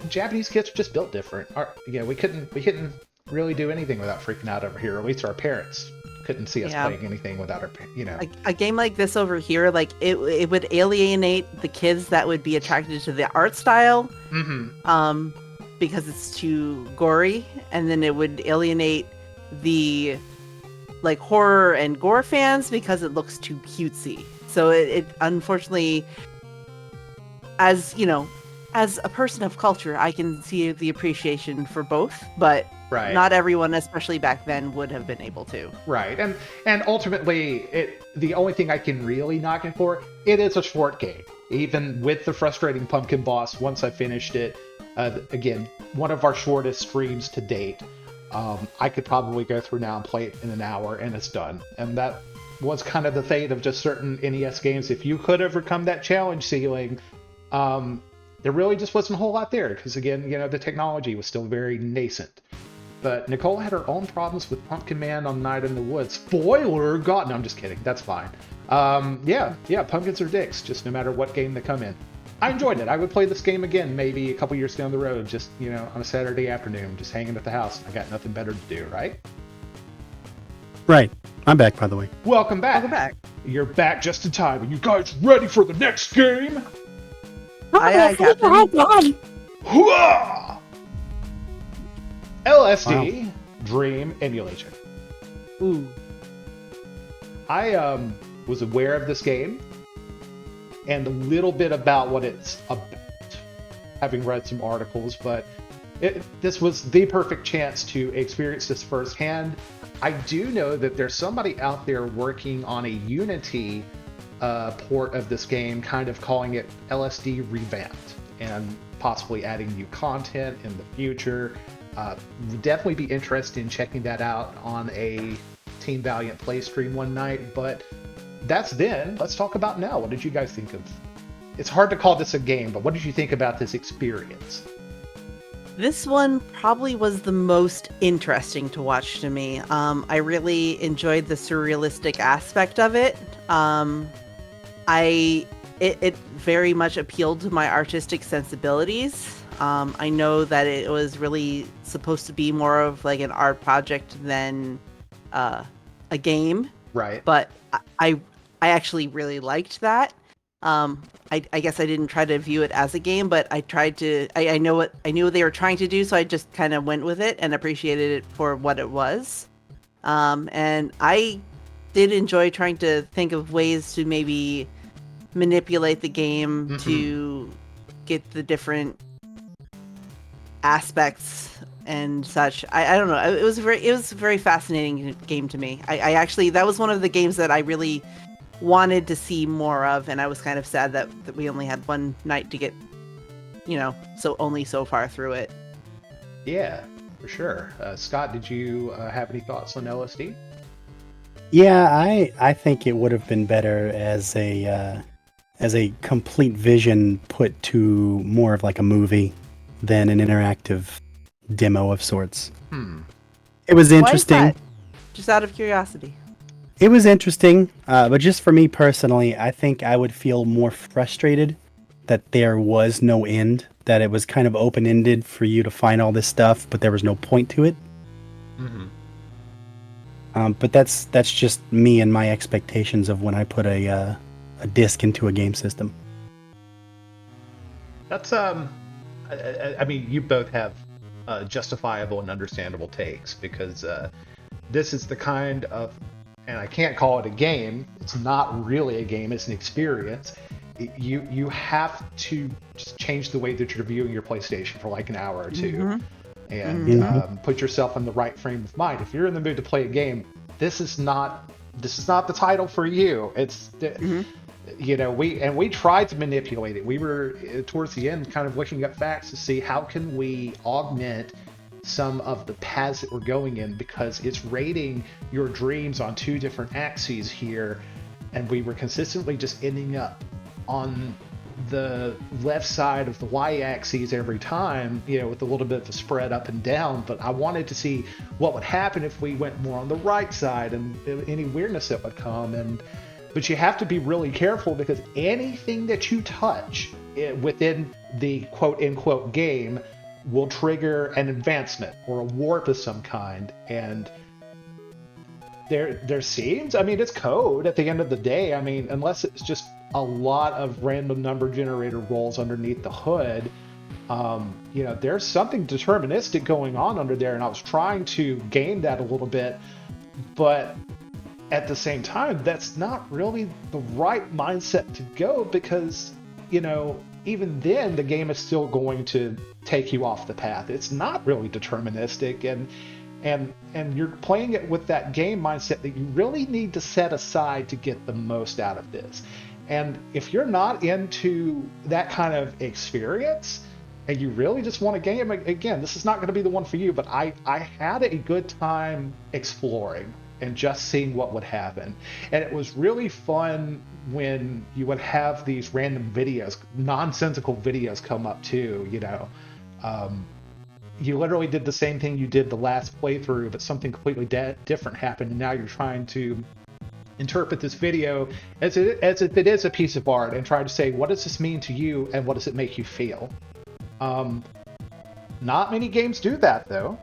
Japanese kids are just built different. We couldn't really do anything without freaking out over here. Or at least our parents couldn't see us playing anything without our, A game like this over here, like it would alienate the kids that would be attracted to the art style, because it's too gory, and then it would alienate the horror and gore fans because it looks too cutesy. So it unfortunately, as a person of culture, I can see the appreciation for both, but not everyone, especially back then, would have been able to. Right, and ultimately, the only thing I can really knock it for, it is a short game. Even with the frustrating pumpkin boss, once I finished it, Again, one of our shortest streams to date. I could probably go through now and play it in an hour, and it's done. And that was kind of the fate of just certain NES games. If you could overcome that challenge ceiling, there really just wasn't a whole lot there, because again, the technology was still very nascent. But Nicole had her own problems with Pumpkin Man on Night in the Woods. Spoiler! God, no, I'm just kidding. That's fine. Yeah, pumpkins are dicks, just no matter what game they come in. I enjoyed it. I would play this game again maybe a couple years down the road, just, on a Saturday afternoon, just hanging at the house. I got nothing better to do, right? Right. I'm back, by the way. Welcome back. Welcome back. You're back just in time. Are you guys ready for the next game? Aye, Captain. Hooah! LSD Dream Emulator. Ooh. I was aware of this game and a little bit about what it's about, having read some articles, but this was the perfect chance to experience this firsthand. I do know that there's somebody out there working on a Unity port of this game, kind of calling it LSD Revamped, and possibly adding new content in the future. Would definitely be interested in checking that out on a Team Valiant play stream one night, but that's then. Let's talk about now. What did you guys think of? It's hard to call this a game, but what did you think about this experience? This one probably was the most interesting to watch to me. I really enjoyed the surrealistic aspect of it. It very much appealed to my artistic sensibilities. I know that it was really supposed to be more of like an art project than a game. Right. But I actually really liked that. I guess I didn't try to view it as a game, but I tried to. I knew what they were trying to do, so I just kind of went with it and appreciated it for what it was. And I did enjoy trying to think of ways to maybe manipulate the game to get the different aspects and such. I don't know. It was a very fascinating game to me. I actually, that was one of the games that I really wanted to see more of, and I was kind of sad that we only had one night to get, only so far through it. Yeah, for sure. Scott, did you have any thoughts on LSD? Yeah, I think it would have been better as a complete vision put to more of like a movie than an interactive demo of sorts. It was interesting. Why is that? Just out of curiosity. It was interesting, but just for me personally, I think I would feel more frustrated that there was no end, that it was kind of open-ended for you to find all this stuff, but there was no point to it. But that's just me and my expectations of when I put a disc into a game system. That's I mean, you both have justifiable and understandable takes, because this is the kind of, and I can't call it a game. It's not really a game. It's an experience. You have to just change the way that you're viewing your PlayStation for like an hour or two, and put yourself in the right frame of mind. If you're in the mood to play a game, this is not the title for you. It's we tried to manipulate it. We were towards the end kind of looking at facts to see how can we augment some of the paths that we're going in, because it's rating your dreams on two different axes here, and we were consistently just ending up on the left side of the y-axis every time, with a little bit of a spread up and down. But I wanted to see what would happen if we went more on the right side, and any weirdness that would come. But you have to be really careful, because anything that you touch within the quote-unquote game will trigger an advancement or a warp of some kind. And there seems, it's code at the end of the day. Unless it's just a lot of random number generator rolls underneath the hood, there's something deterministic going on under there. And I was trying to game that a little bit, but at the same time, that's not really the right mindset to go, because, even then the game is still going to take you off the path. It's not really deterministic, and you're playing it with that game mindset that you really need to set aside to get the most out of this. And if you're not into that kind of experience, and you really just want a game, again, this is not going to be the one for you, but I had a good time exploring and just seeing what would happen. And it was really fun when you would have these random videos, nonsensical videos come up too, you know. You literally did the same thing you did the last playthrough, but something completely different happened, and now you're trying to interpret this video as if it is a piece of art and try to say, what does this mean to you and what does it make you feel? Not many games do that, though.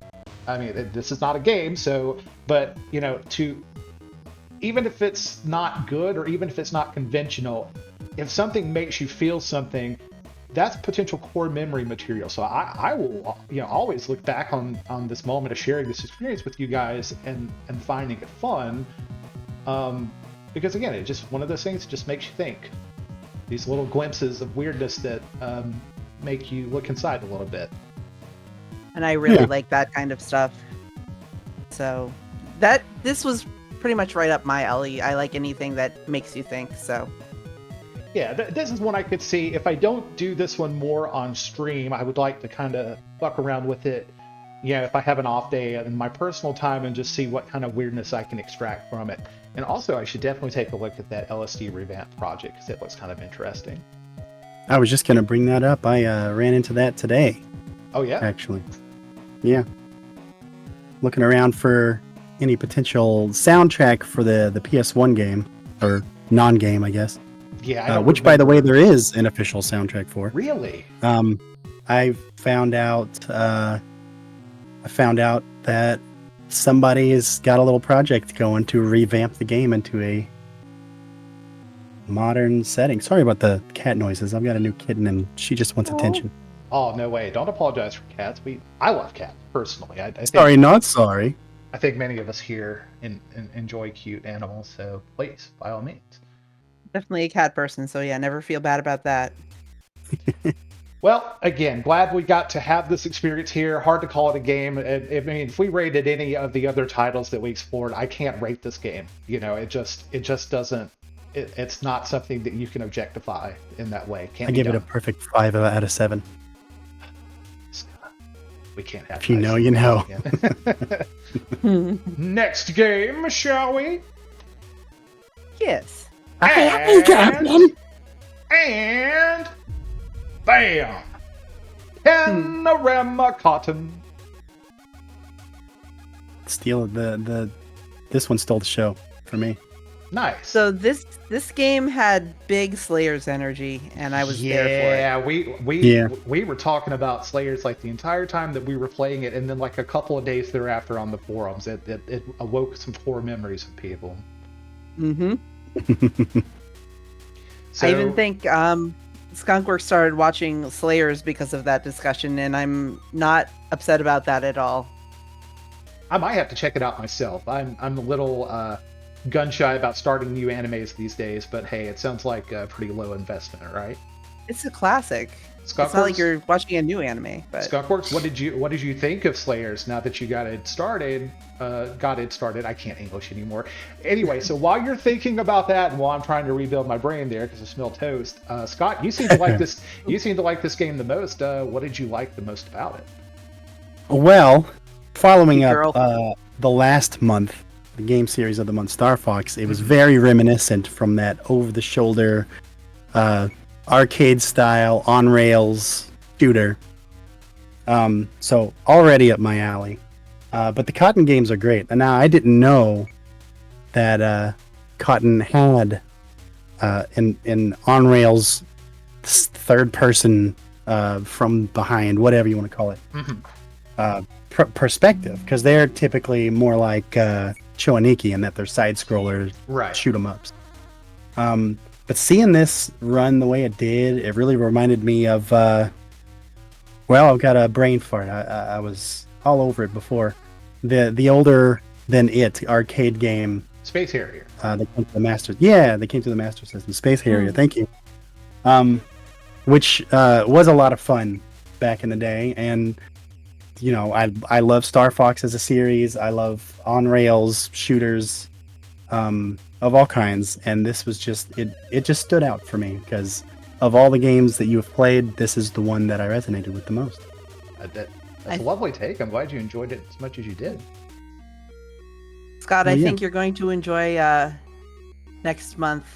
I mean, this is not a game, so, but, you know, even if it's not good or even if it's not conventional, if something makes you feel something, that's potential core memory material. So I will, you know, always look back on this moment of sharing this experience with you guys and finding it fun. Because again, it's just one of those things that just makes you think. These little glimpses of weirdness that make you look inside a little bit. And I really like that kind of stuff. So this was pretty much right up my alley. I like anything that makes you think, so. Yeah, this is one I could see. If I don't do this one more on stream, I would like to kind of fuck around with it, you know, if I have an off day in my personal time and just see what kind of weirdness I can extract from it. And also, I should definitely take a look at that LSD revamp project because it looks kind of interesting. I was just going to bring that up. I ran into that today. Oh, yeah? Actually. Yeah. Looking around for any potential soundtrack for the PS1 game, or non-game, I guess. Yeah. Which, by the way, there is an official soundtrack for. Really? I found out that somebody's got a little project going to revamp the game into a modern setting. Sorry about the cat noises. I've got a new kitten and she just wants attention. Oh, no way. Don't apologize for cats. I love cats, personally. I think, sorry, not sorry. I think many of us here enjoy cute animals, so please, by all means. Definitely a cat person, so yeah, never feel bad about that. Well, again, glad we got to have this experience here. Hard to call it a game. I mean, if we rated any of the other titles that we explored, I can't rate this game. You know, it just doesn't. It's not something that you can objectify in that way. I give it a perfect 5 out of 7. We can't have. If you know, you know. Next game, shall we? Yes. And bam! Panorama Cotton. This one stole the show for me. Nice. So this game had big Slayers energy, and I was there for it. Yeah, we were talking about Slayers like the entire time that we were playing it, and then like a couple of days thereafter on the forums, it awoke some core memories of people. Mm-hmm. So, I even think Skunkworks started watching Slayers because of that discussion, and I'm not upset about that at all. I might have to check it out myself. I'm a little gun shy about starting new animes these days, but hey, it sounds like a pretty low investment, right? It's a classic. Skunkworks? It's not like you're watching a new anime. But Skunkworks, what did you think of Slayers now that you got it started? I can't English anymore. Anyway, so while you're thinking about that, and while I'm trying to rebuild my brain there because I smell toast, Scott, you seem to like this. You seem to like this game the most. What did you like the most about it? Well, following up the last month, the game series of the month, Star Fox, it was very reminiscent from that over-the-shoulder, arcade-style, on-rails shooter. So already up my alley. But the Cotton games are great. And now I didn't know that Cotton had an on-rails third-person from behind, whatever you want to call it, perspective, because they're typically more like Choaniki in that they're side-scrollers, shoot 'em ups. But seeing this run the way it did, it really reminded me of, well, I've got a brain fart. I was all over it before. The older than it arcade game. Space Harrier. They came to the Master. Yeah, they came to the Master System. Space Harrier, thank you. Which was a lot of fun back in the day. And, you know, I love Star Fox as a series. I love on-rails shooters of all kinds. And this was just, it just stood out for me because of all the games that you have played, this is the one that I resonated with the most. That's a lovely take. I'm glad you enjoyed it as much as you did. Scott, I think you're going to enjoy next month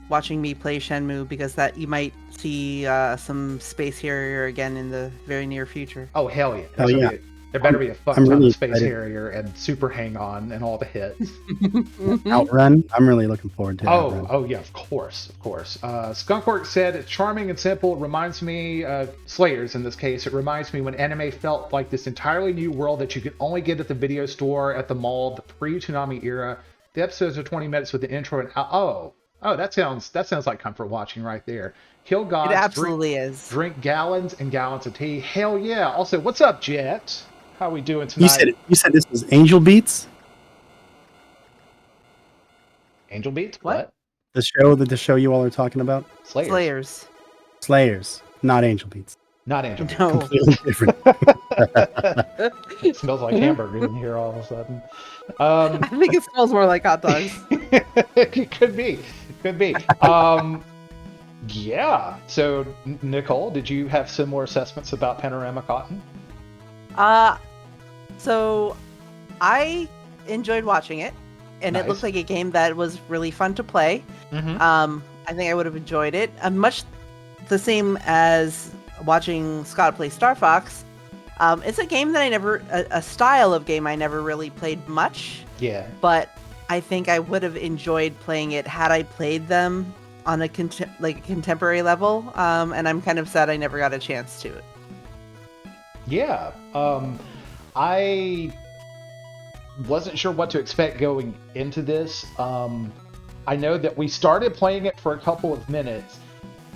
watching me play Shenmue, because that you might see some Space Harrier again in the very near future. Oh, hell yeah. There better be a fuck ton of Space Harrier and Super Hang On and all the hits. Outrun, I'm really looking forward to Outrun. Oh yeah, of course. Skunkworks said, it's charming and simple. It reminds me, Slayers in this case, it reminds me when anime felt like this entirely new world that you could only get at the video store, at the mall, the pre-Toonami era. The episodes are 20 minutes with the intro and that sounds like comfort watching right there. Kill gods. It absolutely is. Drink gallons and gallons of tea. Hell yeah. Also, what's up, Jet? How are we doing tonight? You said this was Angel Beats? Angel Beats? What? The show you all are talking about? Slayers. Slayers, not Angel Beats. Not Angel Beats. No. Completely different. It smells like hamburger in here all of a sudden. I think it smells more like hot dogs. It could be. Yeah. So, Nicole, did you have similar assessments about Panorama Cotton? So I enjoyed watching it, and Nice. It looked like a game that was really fun to play. Mm-hmm. I think I would have enjoyed it. Much the same as watching Scott play Star Fox. It's a game that a style of game I never really played much. Yeah. But I think I would have enjoyed playing it had I played them on a contemporary level. And I'm kind of sad I never got a chance to. Yeah. I wasn't sure what to expect going into this. I know that we started playing it for a couple of minutes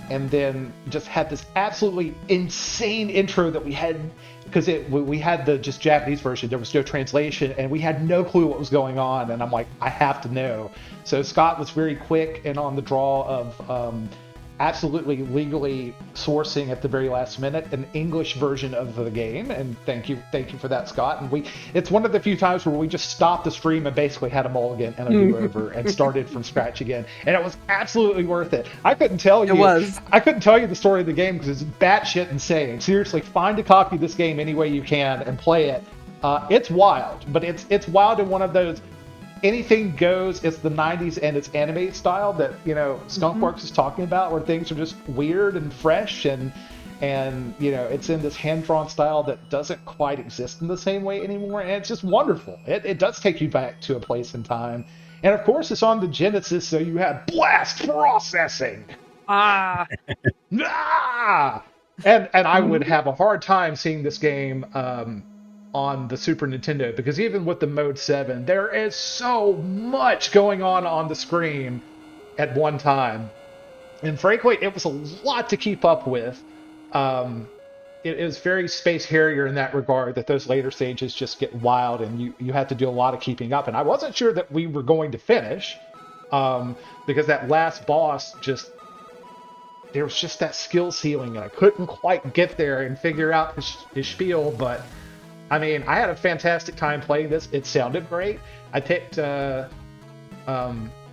and then just had this absolutely insane intro that we had, because we had the just Japanese version. There was no translation and we had no clue what was going on. And I'm like, I have to know. So Scott was very quick and on the draw of absolutely legally sourcing at the very last minute an English version of the game, and thank you for that, Scott. And it's one of the few times where we just stopped the stream and basically had a mulligan and a do-over and started from scratch again, and it was absolutely worth it. I couldn't tell you the story of the game because it's batshit insane. Seriously, find a copy of this game any way you can and play it. It's wild, but it's wild in one of those anything goes. It's the 90s and it's anime style that Skunkworks is talking about, where things are just weird and fresh and it's in this hand-drawn style that doesn't quite exist in the same way anymore, and it's just wonderful. It does take you back to a place in time, and of course it's on the Genesis, so you have blast processing. And I would have a hard time seeing this game on the Super Nintendo, because even with the Mode 7, there is so much going on the screen at one time. And frankly, it was a lot to keep up with. It is very Space Harrier in that regard, that those later stages just get wild and you have to do a lot of keeping up. And I wasn't sure that we were going to finish, because that last boss there was just that skill ceiling, and I couldn't quite get there and figure out his spiel, but I mean, I had a fantastic time playing this. It sounded great. I picked,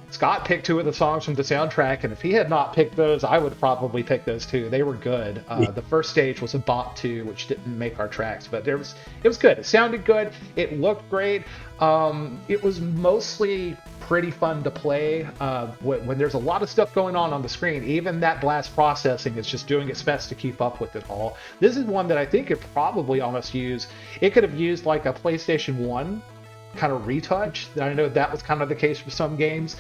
Scott picked 2 of the songs from the soundtrack, and if he had not picked those, I would probably pick those too. They were good. The first stage was a bop 2, which didn't make our tracks, but it was good. It sounded good. It looked great. It was mostly pretty fun to play. When there's a lot of stuff going on the screen, even that blast processing is just doing its best to keep up with it all. This is one that I think it probably almost it could have used like a PlayStation 1 kind of retouch. I know that was kind of the case for some games.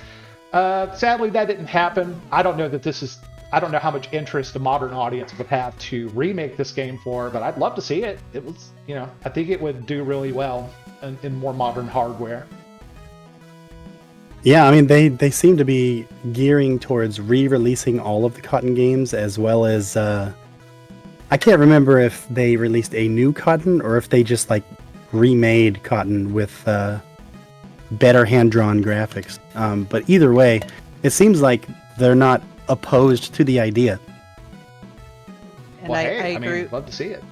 Sadly, that didn't happen. I don't know how much interest the modern audience would have to remake this game for, but I'd love to see it. It was, I think it would do really well in more modern hardware. Yeah, I mean, they seem to be gearing towards re-releasing all of the Cotton games, as well as I can't remember if they released a new Cotton or if they just like remade Cotton with better hand-drawn graphics. But either way, it seems like they're not opposed to the idea. And I agree. Love to see it.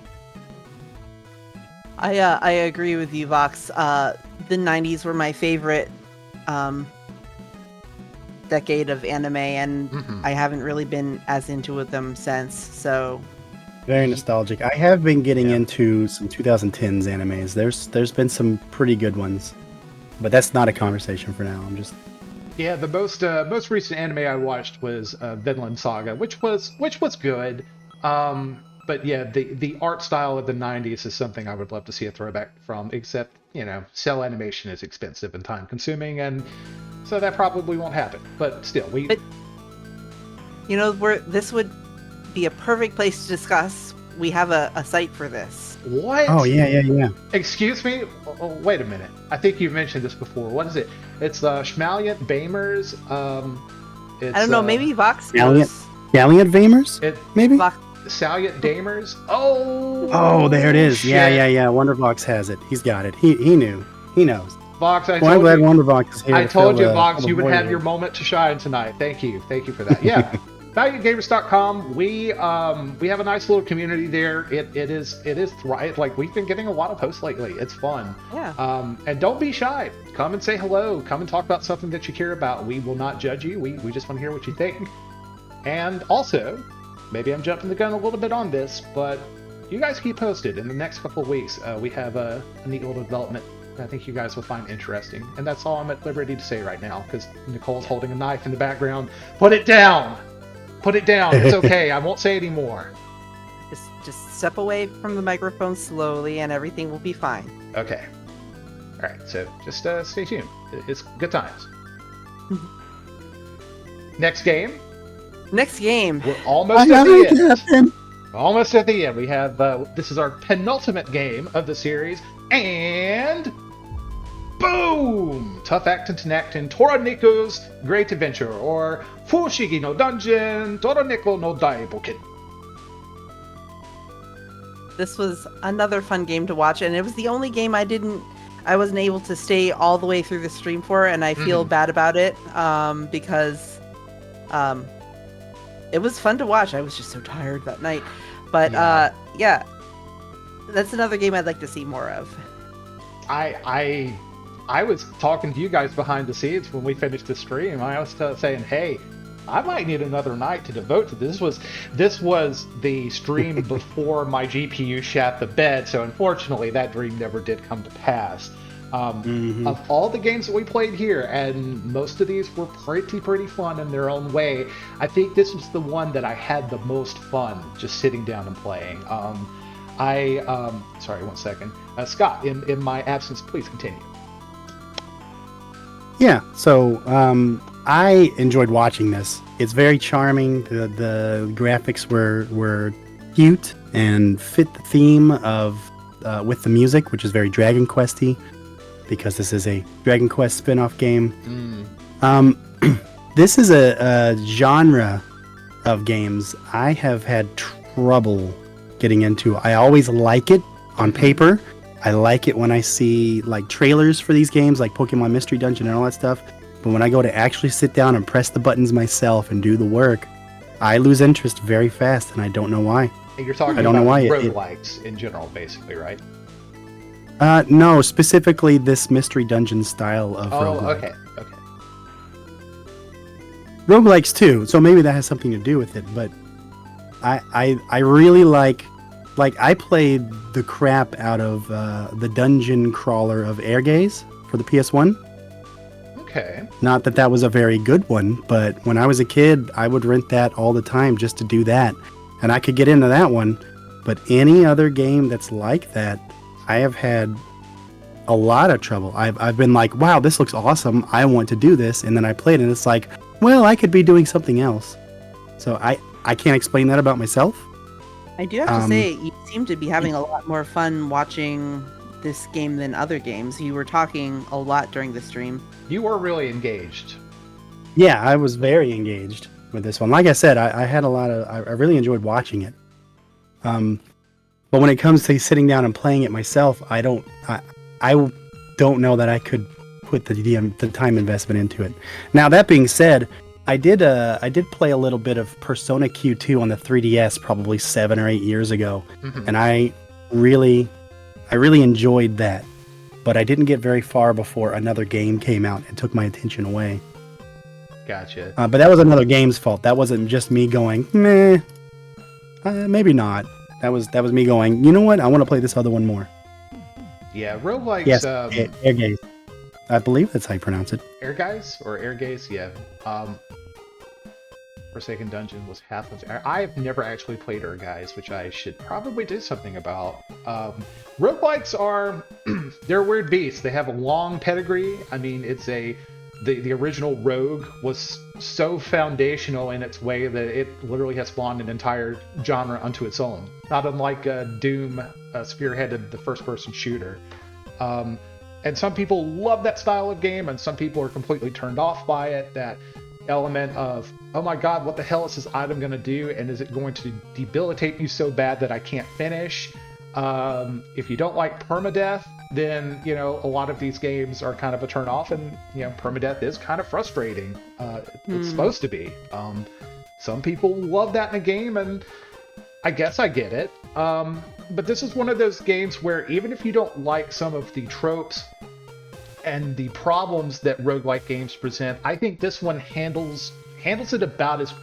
I agree with you, Vox. The 90s were my favorite decade of anime, and I haven't really been as into them since. So very nostalgic. I have been getting into some 2010s animes. There's been some pretty good ones, but that's not a conversation for now. I'm just the most recent anime I watched was Vinland Saga, which was good. But yeah, the art style of the 90s is something I would love to see a throwback from, except, cell animation is expensive and time consuming, and so that probably won't happen. But still, this would be a perfect place to discuss. We have a site for this. What? Oh, yeah. Excuse me? Oh, wait a minute. I think you've mentioned this before. What is it? It's Schmaliant Bamers. I don't know, maybe Vox Valiant Vamers? Maybe? Salient Damers? Oh, there it is. Shit. Yeah. Wondervox has it. He's got it. He knew. He knows. Vox, I'm glad Wondervox is here. I told you, Vox, you would have your moment to shine tonight. Thank you for that. Yeah. ValiantGamers.com. We have a nice little community there. It is like, we've been getting a lot of posts lately. It's fun. Yeah. And don't be shy. Come and say hello. Come and talk about something that you care about. We will not judge you. We just want to hear what you think. And also, maybe I'm jumping the gun a little bit on this, but you guys keep posted. In the next couple of weeks, we have a neat little development that I think you guys will find interesting. And that's all I'm at liberty to say right now, because Nicole's holding a knife in the background. Put it down! Put it down. It's okay. I won't say any more. Just step away from the microphone slowly, and everything will be fine. Okay. All right. So just stay tuned. It's good times. Next game. We're almost at the end. Almost at the end. We have this is our penultimate game of the series, and boom! Tough Actin' Tenactin Toraniko's Great Adventure, or Fushigi no Dungeon Toraniko no Daiboken. This was another fun game to watch, and it was the only game I wasn't able to stay all the way through the stream for, and I feel bad about it, because it was fun to watch. I was just so tired that night. But yeah, that's another game I'd like to see more of. I was talking to you guys behind the scenes when we finished the stream. I was saying, hey, I might need another night to devote to this. This was the stream before my GPU shat the bed, so unfortunately that dream never did come to pass. Of all the games that we played here, and most of these were pretty fun in their own way, I think this was the one that I had the most fun just sitting down and playing. Sorry, one second. Scott, in my absence, please continue. Yeah, so I enjoyed watching this. It's very charming. The graphics were cute and fit the theme of with the music, which is very Dragon Quest-y, because this is a Dragon Quest spin-off game. This is a genre of games I have had trouble getting into. I always like it on paper. I like it when I see like trailers for these games, like Pokemon Mystery Dungeon and all that stuff. But when I go to actually sit down and press the buttons myself and do the work, I lose interest very fast, and I don't know why. And you're talking about roguelikes in general, basically, right? No, specifically this Mystery Dungeon style of roguelike. Okay. Roguelikes too, so maybe that has something to do with it, but I really like I played the crap out of the dungeon crawler of Airgaze for the PS1. Okay. Not that was a very good one, but when I was a kid, I would rent that all the time just to do that, and I could get into that one. But any other game that's like that, I have had a lot of trouble. I've been like, wow, this looks awesome. I want to do this, and then I played it, and it's like, well, I could be doing something else. So I can't explain that about myself. I do have to say, you seem to be having a lot more fun watching this game than other games. You were talking a lot during the stream. You were really engaged. Yeah, I was very engaged with this one. Like I said, I had a lot of... I really enjoyed watching it. But when it comes to sitting down and playing it myself, I don't know that I could put the time investment into it. Now, that being said, I did play a little bit of Persona Q2 on the 3DS probably 7 or 8 years ago, and I really enjoyed that. But I didn't get very far before another game came out and took my attention away. Gotcha. But that was another game's fault. That wasn't just me going, meh, maybe not. That was me going, you know what? I want to play this other one more. Yeah, roguelikes. Yes, Air Gaze. I believe that's how you pronounce it. Air Guys or Air Gaze? Yeah. Forsaken Dungeon was half of. I have never actually played Air Guys, which I should probably do something about. Roguelikes are they're weird beasts. They have a long pedigree. I mean, the original Rogue was so foundational in its way that it literally has spawned an entire genre unto its own. Not unlike Doom spearheaded the first-person shooter. And some people love that style of game, and some people are completely turned off by it. That element of, oh my god, what the hell is this item going to do? And is it going to debilitate me so bad that I can't finish? If you don't like permadeath, then, you know, a lot of these games are kind of a turn off, and, you know, permadeath is kind of frustrating. It's supposed to be. Some people love that in a game, and I guess I get it. But this is one of those games where even if you don't like some of the tropes and the problems that roguelike games present, I think this one handles it about as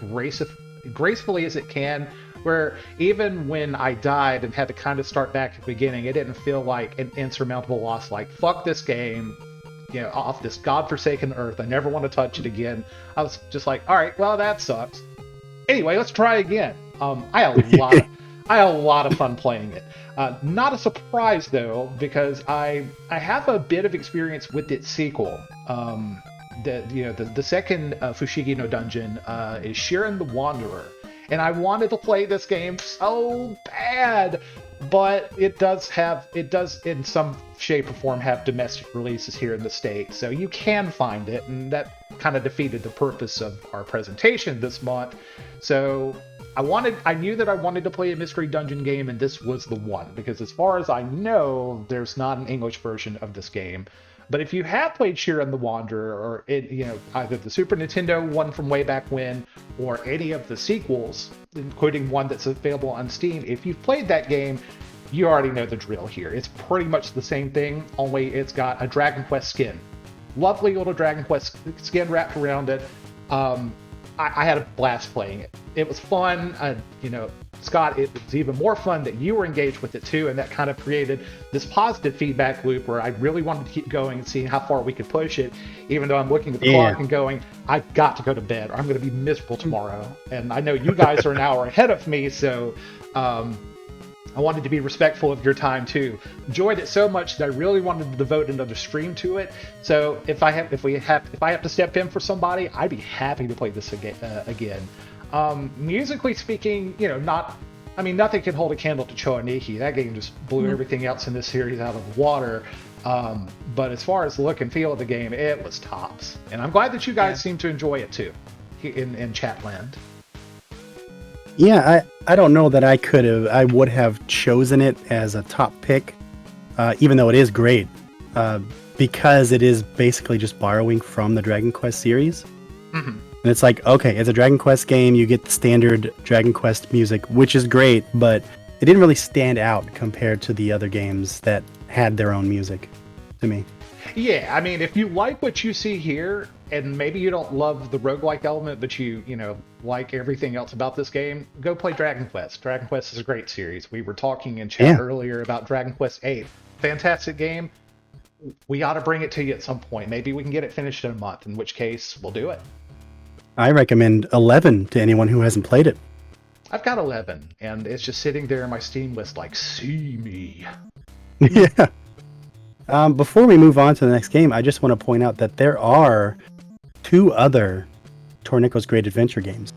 gracefully as it can, where even when I died and had to kind of start back at the beginning, it didn't feel like an insurmountable loss, like, fuck this game, you know, off this godforsaken earth, I never want to touch it again. I was just like, alright, well, that sucks. Anyway, let's try again. I had a lot of fun playing it. Not a surprise, though, because I have a bit of experience with its sequel. The second Fushigi no Dungeon is Shiren the Wanderer. And I wanted to play this game so bad, but it does in some shape or form have domestic releases here in the States, so you can find it, and that kind of defeated the purpose of our presentation this month. So I knew that I wanted to play a mystery dungeon game, and this was the one, because as far as I know, there's not an English version of this game. But if you have played Shiren the Wanderer, or either the Super Nintendo one from way back when, or any of the sequels, including one that's available on Steam, if you've played that game, you already know the drill here. It's pretty much the same thing, only it's got a Dragon Quest skin. Lovely little Dragon Quest skin wrapped around it. I had a blast playing it. It was fun. Scott, it was even more fun that you were engaged with it too, and that kind of created this positive feedback loop where I really wanted to keep going and seeing how far we could push it, even though I'm looking at the clock and going, I've got to go to bed or I'm going to be miserable tomorrow. And I know you guys are an hour ahead of me, so I wanted to be respectful of your time too. Enjoyed it so much that I really wanted to devote another stream to it. So if I have to step in for somebody, I'd be happy to play this again. Musically speaking, nothing can hold a candle to Choaniki. That game just blew everything else in this series out of the water. But as far as the look and feel of the game, it was tops. And I'm glad that you guys seem to enjoy it too in Chatland. Yeah, I don't know that I would have chosen it as a top pick, even though it is great, because it is basically just borrowing from the Dragon Quest series. Mm-hmm. And it's like, okay, it's a Dragon Quest game, you get the standard Dragon Quest music, which is great, but it didn't really stand out compared to the other games that had their own music, to me. Yeah, I mean, if you like what you see here, and maybe you don't love the roguelike element, but you like everything else about this game, go play Dragon Quest. Dragon Quest is a great series. We were talking in chat earlier about Dragon Quest 8. Fantastic game. We ought to bring it to you at some point. Maybe we can get it finished in a month, in which case we'll do it. I recommend 11 to anyone who hasn't played it. I've got 11, and it's just sitting there in my Steam list like, see me. Yeah. Before we move on to the next game, I just want to point out that there are 2 other Tornico's Great Adventure games.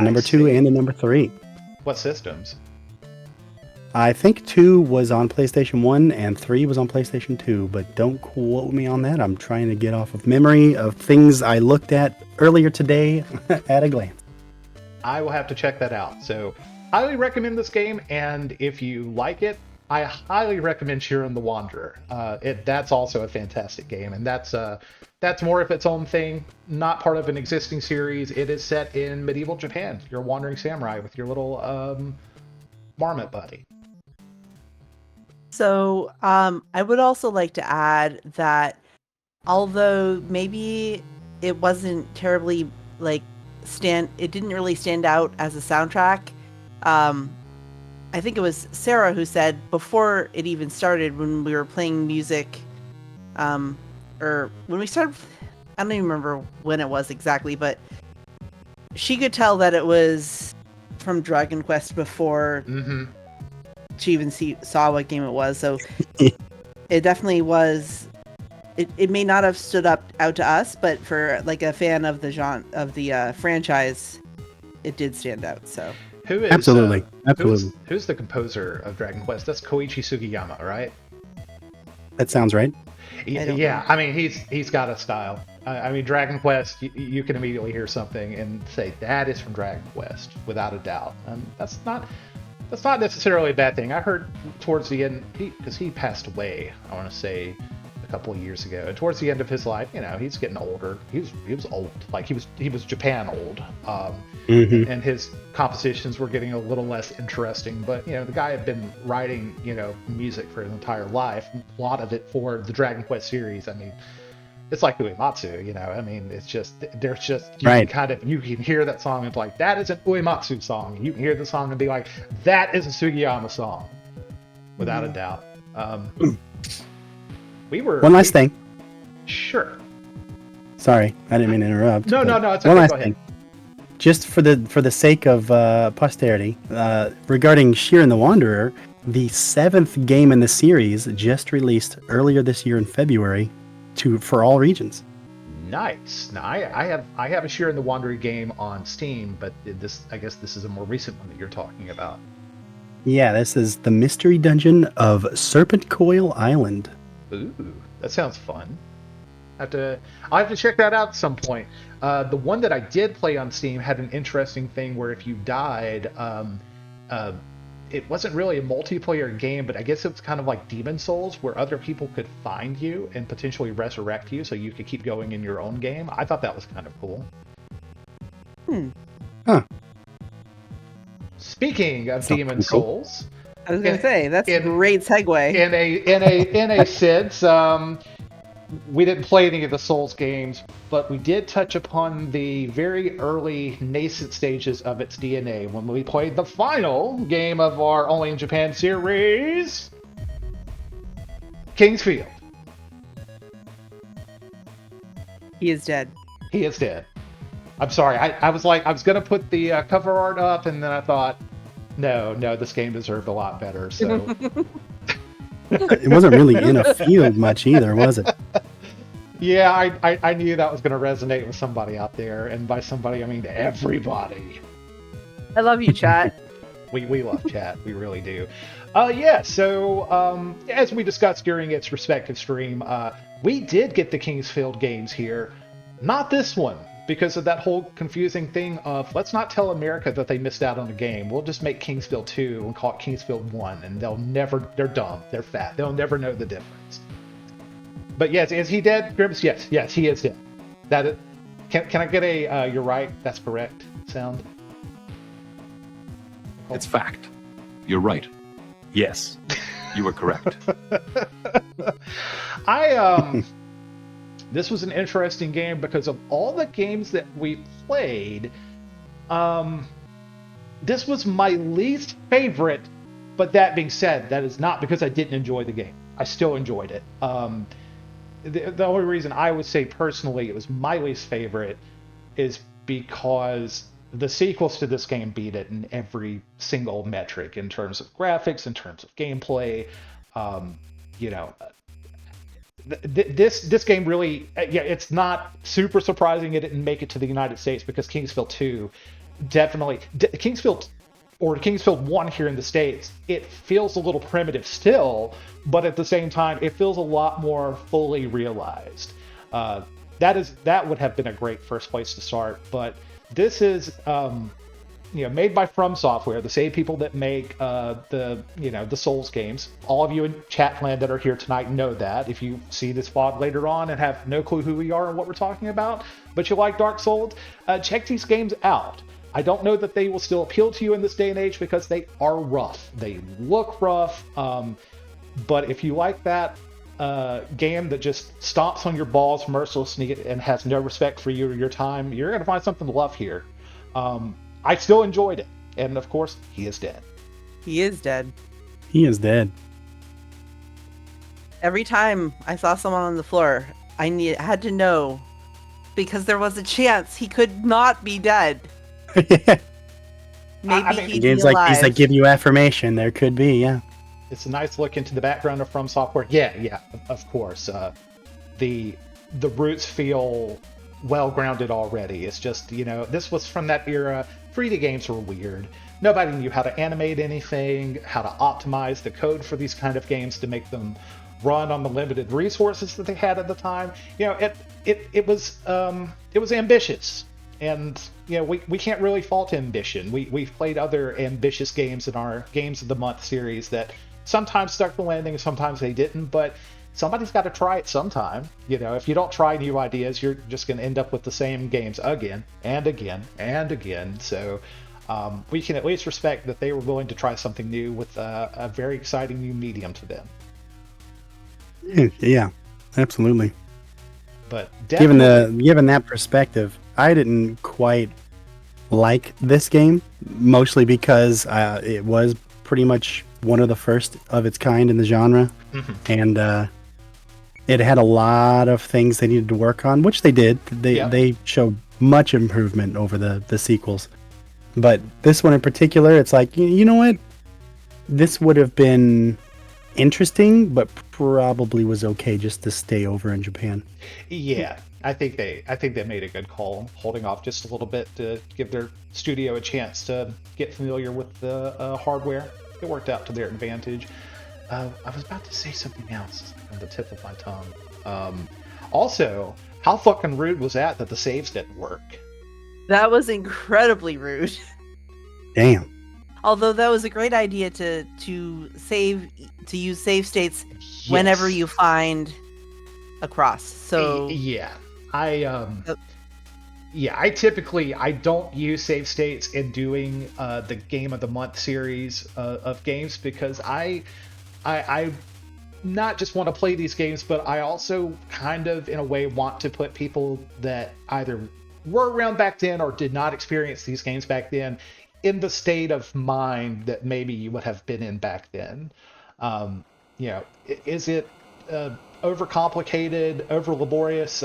Number 2 and number 3. What systems? I think 2 was on PlayStation 1 and 3 was on PlayStation 2, but don't quote me on that. I'm trying to get off of memory of things I looked at earlier today at a glance. I will have to check that out. So, highly recommend this game, and if you like it, I highly recommend Shiren the Wanderer. That's also a fantastic game, and that's more of its own thing, not part of an existing series. It is set in medieval Japan. You're a wandering samurai with your little marmot buddy. So I would also like to add that although maybe it wasn't terribly like it didn't really stand out as a soundtrack. I think it was Sarah who said before it even started, when we were playing music, or when we started, I don't even remember when it was exactly, but she could tell that it was from Dragon Quest before she even saw what game it was. So it definitely was. It may not have stood out to us, but for like a fan of the genre of the franchise, it did stand out. So who is absolutely. Who's the composer of Dragon Quest? That's Koichi Sugiyama, right? That sounds right. Yeah, I mean he's got a style. I mean Dragon Quest, you can immediately hear something and say that is from Dragon Quest without a doubt. That's not necessarily a bad thing. I heard towards the end, because he passed away, I want to say a couple of years ago, and towards the end of his life, he's getting older. He was old, like he was Japan old, and his compositions were getting a little less interesting. But the guy had been writing music for his entire life, a lot of it for the Dragon Quest series. I mean, it's like Uematsu, I mean, it's just, there's just, you can hear that song and it's like, that is an Uematsu song. You can hear the song and be like, that is a Sugiyama song, without a doubt. One last thing. Sure. Sorry, I didn't mean to interrupt. No, it's okay. One last Go ahead. thing. Just for the sake of posterity, regarding Shiren the Wanderer, the 7th game in the series just released earlier this year in February for all regions. Nice. Now I have a Shiren the Wanderer game on Steam, but I guess this is a more recent one that you're talking about. Yeah, this is the Mystery Dungeon of Serpent Coil Island. Ooh, that sounds fun. I'll have to check that out at some point. The one that I did play on Steam had an interesting thing where if you died, it wasn't really a multiplayer game, but I guess it was kind of like Demon Souls, where other people could find you and potentially resurrect you, so you could keep going in your own game. I thought that was kind of cool. Huh. Speaking of Demon Souls, I was going to say that's a great segue. In a sense, we didn't play any of the Souls games, but we did touch upon the very early nascent stages of its DNA when we played the final game of our Only in Japan series, King's Field. He is dead. He is dead. I'm sorry. I was going to put the cover art up, and then I thought, no, this game deserved a lot better. So it wasn't really in a field much either, was it? Yeah, I knew that was going to resonate with somebody out there, and by somebody I mean everybody. I love you, chat. we love chat, we really do. So as we discussed during its respective stream, we did get the Kingsfield games here, not this one, because of that whole confusing thing of let's not tell America that they missed out on a game. We'll just make Kingsfield 2 and call it Kingsfield 1, and they're dumb, they're fat, they'll never know the difference. But yes, is he dead, Grims? Yes, he is dead. Can I get a you're right, that's correct sound? It's fact. You're right. Yes, you are correct. This was an interesting game because of all the games that we played. This was my least favorite, but that being said, that is not because I didn't enjoy the game. I still enjoyed it. The only reason I would say personally it was my least favorite is because the sequels to this game beat it in every single metric, in terms of graphics, in terms of gameplay. This game really, it's not super surprising it didn't make it to the United States, because Kingsfield 2 definitely, Kingsfield 1 here in the States, it feels a little primitive still, but at the same time, it feels a lot more fully realized. That would have been a great first place to start, but this is made by From Software, the same people that make the Souls games. All of you in Chatland that are here tonight know that. If you see this VOD later on and have no clue who we are and what we're talking about, but you like Dark Souls, check these games out. I don't know that they will still appeal to you in this day and age because they are rough. They look rough, but if you like that, game that just stomps on your balls mercilessly and has no respect for you or your time, you're going to find something to love here. I still enjoyed it. And of course, he is dead. He is dead. He is dead. Every time I saw someone on the floor, I had to know, because there was a chance he could not be dead. Maybe he'd games be like alive. these that give you affirmation, there could be, yeah. It's a nice look into the background of From Software. Yeah, of course. The roots feel well grounded already. It's just, this was from that era. 3D games were weird. Nobody knew how to animate anything, how to optimize the code for these kind of games to make them run on the limited resources that they had at the time. It was ambitious, and we can't really fault ambition. We've played other ambitious games in our Games of the Month series that sometimes stuck the landing, sometimes they didn't, but somebody's got to try it sometime. If you don't try new ideas, you're just going to end up with the same games again and again and again. So we can at least respect that they were willing to try something new with a very exciting new medium to them. Yeah, absolutely. But given that perspective, I didn't quite like this game, mostly because it was pretty much one of the first of its kind in the genre, and it had a lot of things they needed to work on, which they did. They showed much improvement over the sequels, but this one in particular, it's like, you know what, this would have been interesting, but probably was okay just to stay over in Japan. Yeah, I think they made a good call, holding off just a little bit to give their studio a chance to get familiar with the hardware. It worked out to their advantage. I was about to say something else on the tip of my tongue. Also, how fucking rude was that the saves didn't work? That was incredibly rude. Damn. Although that was a great idea to use save states whenever you find a cross. So I typically don't use save states in doing the Game of the Month series of games, because I not just want to play these games, but I also kind of in a way want to put people that either were around back then or did not experience these games back then in the state of mind that maybe you would have been in back then. Is it overcomplicated, over laborious,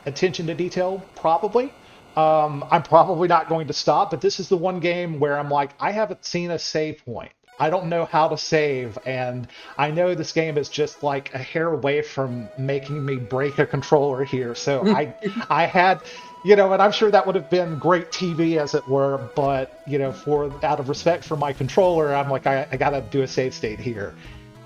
attention to detail? Probably. I'm probably not going to stop, but this is the one game where I'm like, I haven't seen a save point. I don't know how to save, and I know this game is just like a hair away from making me break a controller here. So I had, and I'm sure that would have been great TV, as it were, but out of respect for my controller, I'm like, I gotta do a save state here.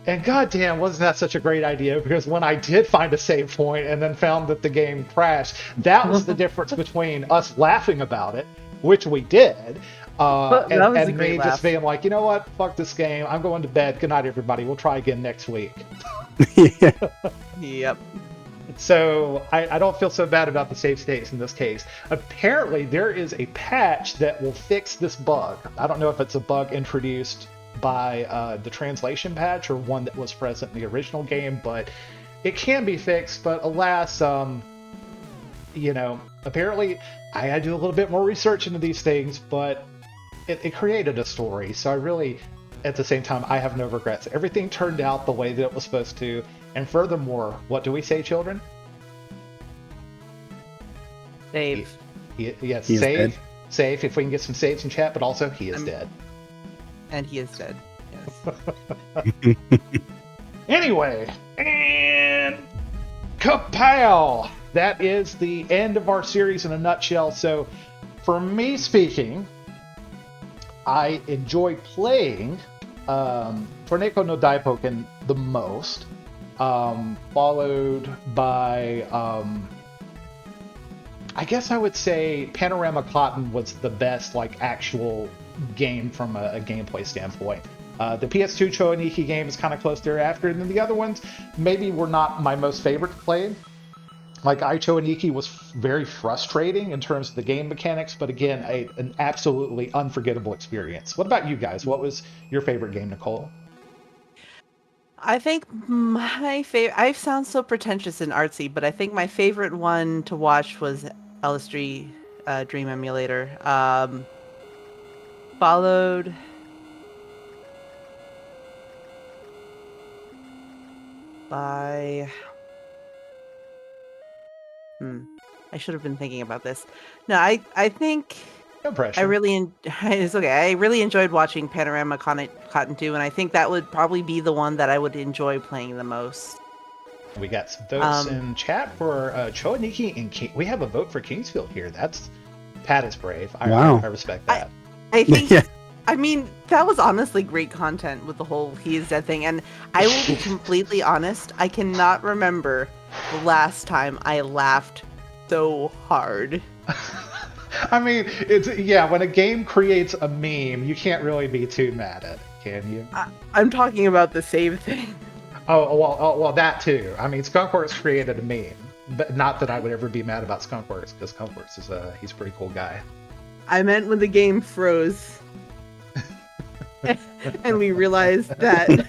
And goddamn, wasn't that such a great idea? Because when I did find a save point and then found that the game crashed, that was the difference between us laughing about it, which we did, and me just being like, you know what, fuck this game, I'm going to bed, good night everybody, we'll try again next week. Yep. So I don't feel so bad about the save states in this case. Apparently there is a patch that will fix this bug. I don't know if it's a bug introduced by the translation patch or one that was present in the original game, but it can be fixed. But alas, apparently I had to do a little bit more research into these things, but it created a story. So I really, at the same time, I have no regrets. Everything turned out the way that it was supposed to. And furthermore, what do we say, children? Save. Yes, save. Save, if we can get some saves in chat, but also he is dead. And he is dead, yes. Anyway, and kapow! That is the end of our series in a nutshell. So, for me speaking, I enjoy playing Torneko no Daipoken the most, followed by, I guess I would say Panorama Cotton was the best, actual game from a gameplay standpoint. The PS2 Choaniki game is kind of close thereafter, and then the other ones maybe were not my most favorite to play. Like Choaniki was very frustrating in terms of the game mechanics, but again, an absolutely unforgettable experience. What about you guys? What was your favorite game, Nicole? I think my favorite. I sound so pretentious and artsy, but I think my favorite one to watch was LSD Dream Emulator. Followed by. I should have been thinking about this. No, I think No pressure. it's okay. I really enjoyed watching Panorama Cotton 2, and I think that would probably be the one that I would enjoy playing the most. We got some votes in chat for Choaniki and King. We have a vote for Kingsfield here. Pat is brave. Wow. I respect that. I think. Yeah. I mean, that was honestly great content with the whole "he is dead" thing, and I will be completely honest. I cannot remember the last time I laughed so hard. I mean, when a game creates a meme, you can't really be too mad at it, can you? I'm talking about the save thing. Well, that too. I mean, Skunkworks created a meme, but not that I would ever be mad about Skunkworks, because Skunkworks he's a pretty cool guy. I meant when the game froze, and we realized that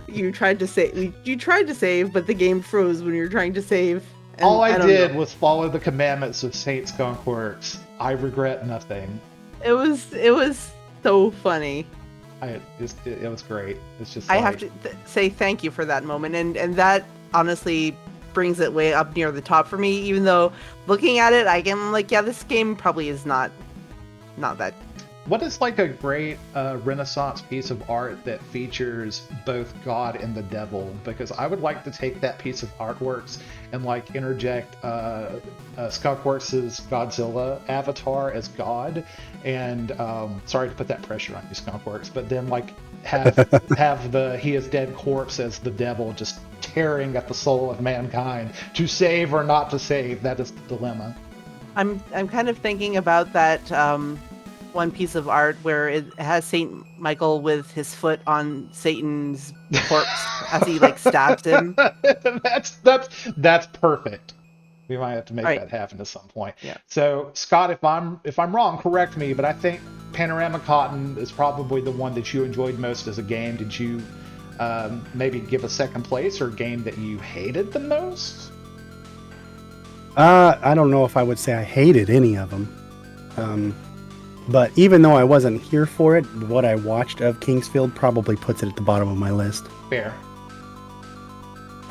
you tried to save, but the game froze when you were trying to save. And all I did was follow the commandments of Saint Skunkworks. I regret nothing. It was so funny. It was great. It's just I have to say thank you for that moment, and that honestly brings it way up near the top for me. Even though looking at it, I am like, yeah, this game probably is not that. What is like a great Renaissance piece of art that features both God and the devil? Because I would like to take that piece of artworks and like interject Skunkworks' Godzilla avatar as God, and sorry to put that pressure on you, Skunkworks, but then like have the He is Dead corpse as the devil, just tearing at the soul of mankind to save or not to save. That is the dilemma. I'm kind of thinking about that. One piece of art where it has Saint Michael with his foot on Satan's corpse as he like stabs him. That's perfect. We might have to make that happen at some point. Yeah. So Scott, if I'm wrong, correct me, but I think Panorama Cotton is probably the one that you enjoyed most as a game. Did you maybe give a second place or a game that you hated the most? I don't know if I would say I hated any of them. But even though I wasn't here for it, what I watched of Kingsfield probably puts it at the bottom of my list. Fair.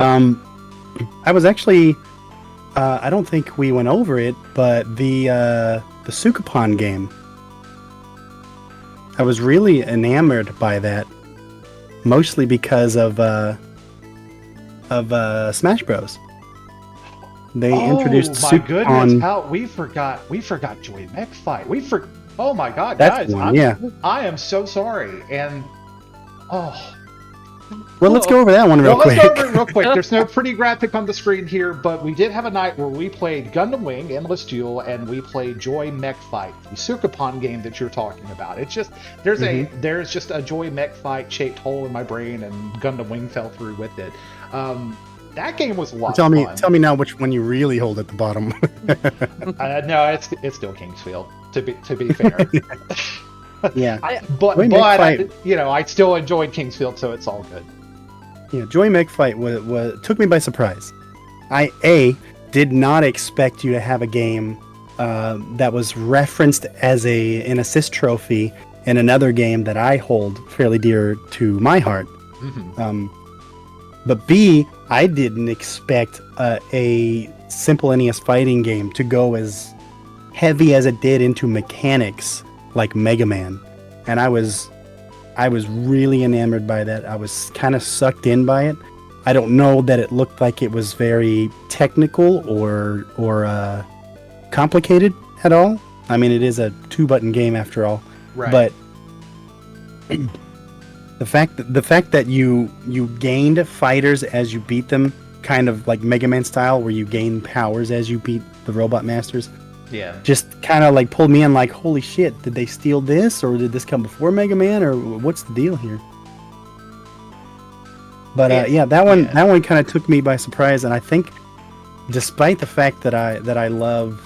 I was actually, I don't think we went over it, but the Sukapon game. I was really enamored by that, mostly because of Smash Bros. They introduced Sukapon. My goodness! We forgot Joy Mech Fight. Oh my God, that's guys! I am so sorry. And let's go over that one real quick. Let's go over it real quick. There's no pretty graphic on the screen here, but we did have a night where we played Gundam Wing, Endless Duel, and we played Joy Mech Fight, the Sukapon game that you're talking about. It's just there's just a Joy Mech Fight shaped hole in my brain, and Gundam Wing fell through with it. That game was a lot of fun. Tell me now which one you really hold at the bottom. No, it's still Kingsfield. To be fair. Yeah. I still enjoyed Kingsfield, so it's all good. Yeah, Joy Mech Fight took me by surprise. I did not expect you to have a game that was referenced as an assist trophy in another game that I hold fairly dear to my heart. Mm-hmm. But B, I didn't expect a simple NES fighting game to go as heavy as it did into mechanics like Mega Man, and I was really enamored by that. I was kind of sucked in by it. I don't know that it looked like it was very technical or complicated at all. I mean, it is a 2-button game after all. Right. But the fact that you gained fighters as you beat them, kind of like Mega Man style, where you gain powers as you beat the Robot Masters. Yeah. Just kind of like pulled me in, like, holy shit, did they steal this, or did this come before Mega Man, or what's the deal here? But that one kind of took me by surprise, and I think, despite the fact that I love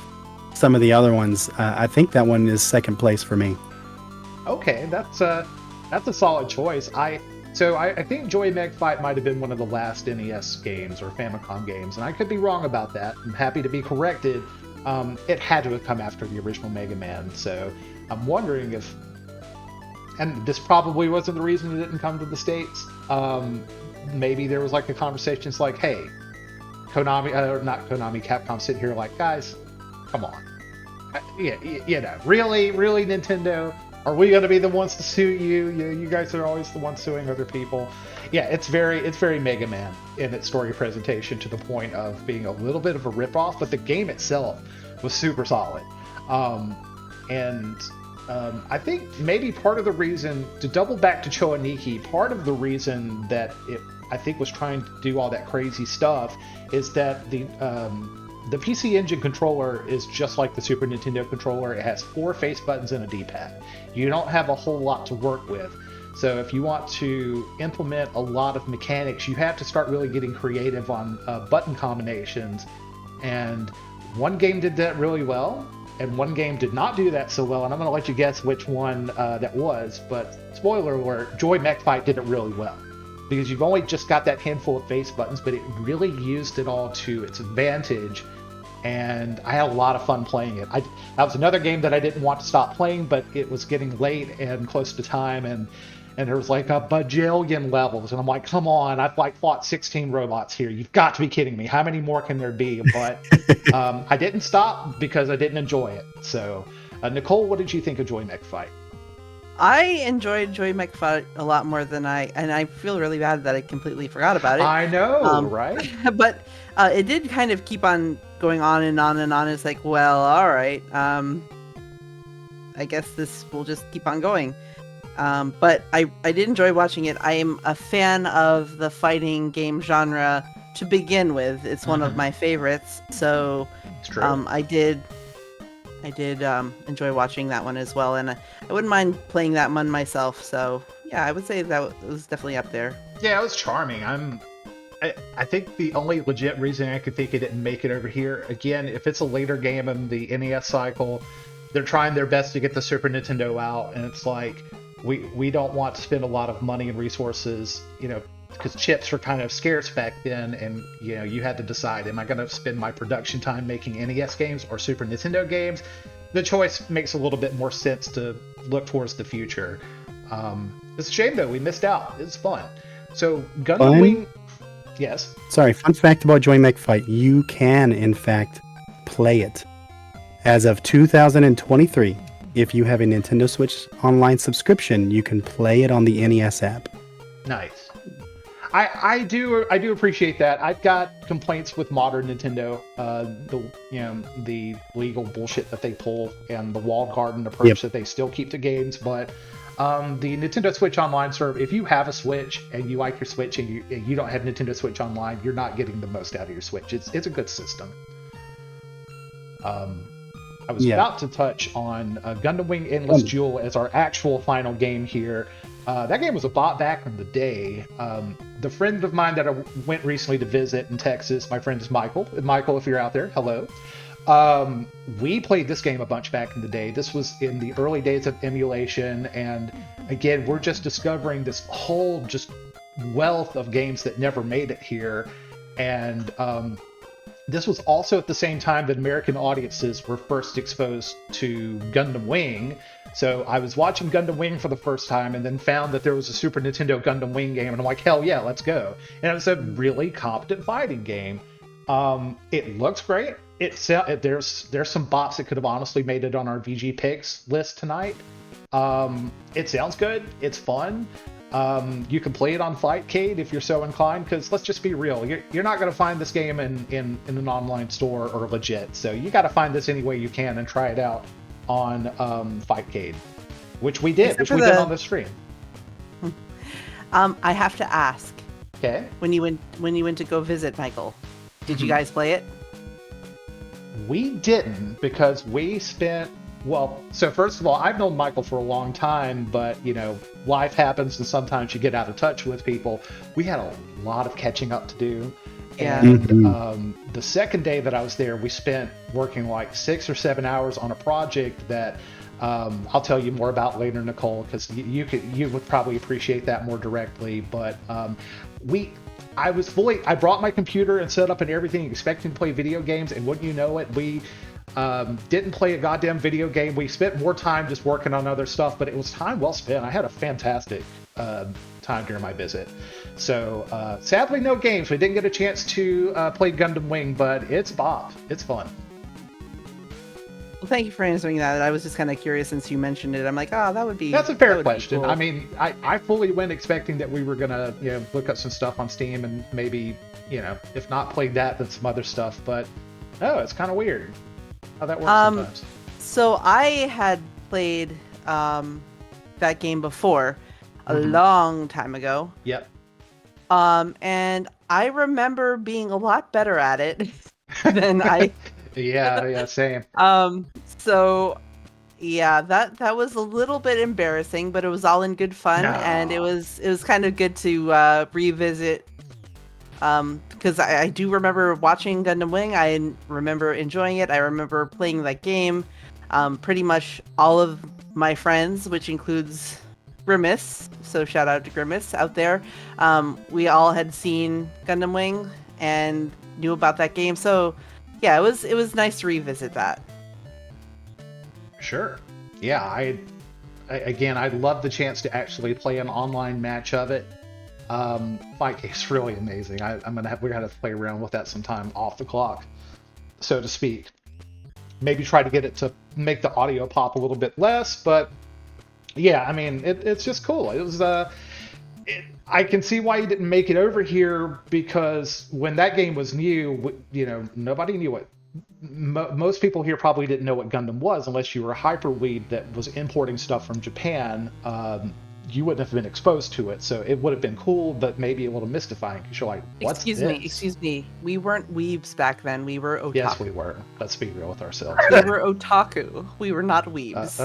some of the other ones, I think that one is second place for me. Okay, that's a solid choice. So I think Joy Meg Fight might have been one of the last NES games or Famicom games, and I could be wrong about that. I'm happy to be corrected. It had to have come after the original Mega Man, so I'm wondering if, and this probably wasn't the reason it didn't come to the States. Maybe there was like a conversation, it's like, hey, Konami, or not Konami, Capcom sitting here like, guys, come on. Yeah, you know, really, Nintendo? Are we going to be the ones to sue you? You guys are always the ones suing other people. Yeah, it's very Mega Man in its story presentation, to the point of being a little bit of a ripoff, but the game itself was super solid. I think maybe part of the reason, to double back to Choaniki, part of the reason that it, I think, was trying to do all that crazy stuff is that the PC Engine controller is just like the Super Nintendo controller. It has 4 face buttons and a D-pad. You don't have a whole lot to work with. So if you want to implement a lot of mechanics, you have to start really getting creative on button combinations. And one game did that really well, and one game did not do that so well. And I'm going to let you guess which one that was. But spoiler alert, Joy Mech Fight did it really well, because you've only just got that handful of face buttons, but it really used it all to its advantage. And I had a lot of fun playing it. That was another game that I didn't want to stop playing, but it was getting late and close to time, and there was like a bajillion levels, and I'm like, come on, I've like fought 16 robots here. You've got to be kidding me. How many more can there be? But I didn't stop because I didn't enjoy it. So, Nicole, what did you think of Joy Mech Fight? I enjoyed Joy Mech Fight a lot more than and I feel really bad that I completely forgot about it. I know, right? But it did kind of keep on going on and on and on. It's like, well, all right, I guess this will just keep on going. But I did enjoy watching it. I am a fan of the fighting game genre to begin with. It's one of my favorites. So I did enjoy watching that one as well, and I wouldn't mind playing that one myself. So yeah, I would say that was definitely up there. Yeah, it was charming. I think the only legit reason I could think it didn't make it over here, again, if it's a later game in the NES cycle, they're trying their best to get the Super Nintendo out, and it's like, we don't want to spend a lot of money and resources, you know, because chips were kind of scarce back then, and you know, you had to decide, am I going to spend my production time making NES games or Super Nintendo games? The choice makes a little bit more sense to look towards the future. It's a shame though, we missed out. It's fun. So Gundam Wing, yes. Sorry, fun fact about Joy Mech Fight: you can in fact play it as of 2023. If you have a Nintendo Switch Online subscription, you can play it on the NES app. Nice. I do appreciate that. I've got complaints with modern Nintendo, the legal bullshit that they pull and the walled garden approach that they still keep to games. But the Nintendo Switch Online server, if you have a Switch and you like your Switch and you don't have Nintendo Switch Online, you're not getting the most out of your Switch. It's a good system. I was about to touch on Gundam Wing Endless Duel as our actual final game here. That game was a bot back in the day. The friend of mine that I went recently to visit in Texas, my friend is Michael. Michael, if you're out there, hello. We played this game a bunch back in the day. This was in the early days of emulation, and again, we're just discovering this whole just wealth of games that never made it here. And this was also at the same time that American audiences were first exposed to Gundam Wing. So I was watching Gundam Wing for the first time and then found that there was a Super Nintendo Gundam Wing game, and I'm like, hell yeah, let's go. And it was a really competent fighting game. It looks great. There's some bots that could have honestly made it on our VG picks list tonight. It sounds good. It's fun. You can play it on Fightcade if you're so inclined, because let's just be real, you're not going to find this game in an online store or legit, so you got to find this any way you can and try it out on Fightcade, which we did, did on the stream. I have to ask. Okay. When you went to go visit Michael, did you guys play it? We didn't, because we spent. Well, so first of all, I've known Michael for a long time, but, you know, life happens and sometimes you get out of touch with people. We had a lot of catching up to do. Yeah. And the second day that I was there, we spent working like 6 or 7 hours on a project that I'll tell you more about later, Nicole, because you would probably appreciate that more directly. But I brought my computer and set up and everything, expecting to play video games, and wouldn't you know it, we didn't play a goddamn video game. We spent more time just working on other stuff, but it was time well spent. I had a fantastic time during my visit. So sadly, no games. We didn't get a chance to play Gundam Wing, but it's bop. It's fun. Well, thank you for answering that. I was just kind of curious since you mentioned it. I'm like, oh, that would be. That's a fair question. Cool. I mean, I fully went expecting that we were gonna, look up some stuff on Steam and maybe, if not play that, then some other stuff. But it's kind of weird how that works sometimes. So I had played that game before, a long time ago. Yep. And I remember being a lot better at it than I. Yeah, same. So yeah, that was a little bit embarrassing, but it was all in good fun, and it was kind of good to revisit. Because I do remember watching Gundam Wing. I remember enjoying it. I remember playing that game. Pretty much all of my friends, which includes Grimace, so shout out to Grimace out there. We all had seen Gundam Wing and knew about that game. So yeah, it was nice to revisit that. Sure. Yeah, I'd love the chance to actually play an online match of it. Fight game's really amazing. We're gonna play around with that sometime off the clock, so to speak. Maybe try to get it to make the audio pop a little bit less, but yeah, I mean, it's just cool. It was I can see why you didn't make it over here, because when that game was new, nobody knew what. Most people here probably didn't know what Gundam was, unless you were a hyper weeb that was importing stuff from Japan. You wouldn't have been exposed to it, so it would have been cool, but maybe a little mystifying, because you're like, what's Excuse me. We weren't weebs back then. We were otaku. Yes, we were. Let's be real with ourselves. We were otaku. We were not weebs.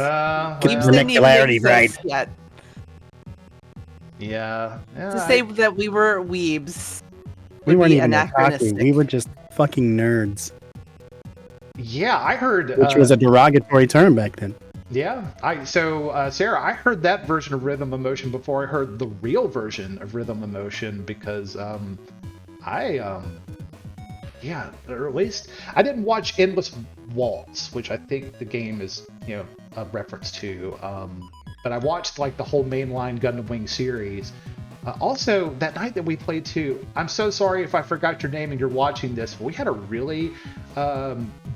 Get the vernacularity right. Yet. Yeah. To say that we were weebs. We weren't even anachronistic. otaku. We were just fucking nerds. Yeah, I heard. Which was a derogatory term back then. Yeah, Sarah, I heard that version of Rhythm Emotion before I heard the real version of Rhythm Emotion, because or at least I didn't watch Endless Waltz, which I think the game is a reference to. But I watched like the whole mainline Gundam Wing series. Also, that night that we played too, I'm so sorry if I forgot your name and you're watching this, but we had a really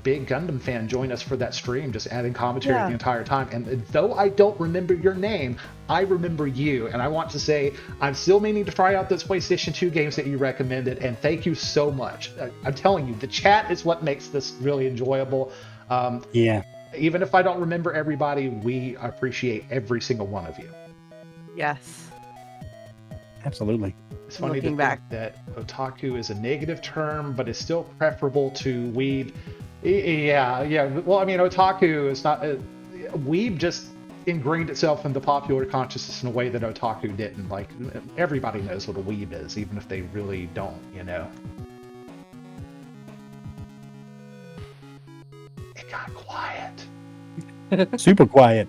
big Gundam fan join us for that stream, just adding commentary the entire time. And though I don't remember your name, I remember you. And I want to say, I'm still meaning to try out those PlayStation 2 games that you recommended, and thank you so much. I'm telling you, the chat is what makes this really enjoyable. Even if I don't remember everybody, we appreciate every single one of you. Yes. Absolutely. It's funny to think that otaku is a negative term, but it's still preferable to weeb. Yeah. Well, I mean, otaku is not... weeb just ingrained itself in the popular consciousness in a way that otaku didn't. Like, everybody knows what a weeb is, even if they really don't, It got quiet. Super quiet.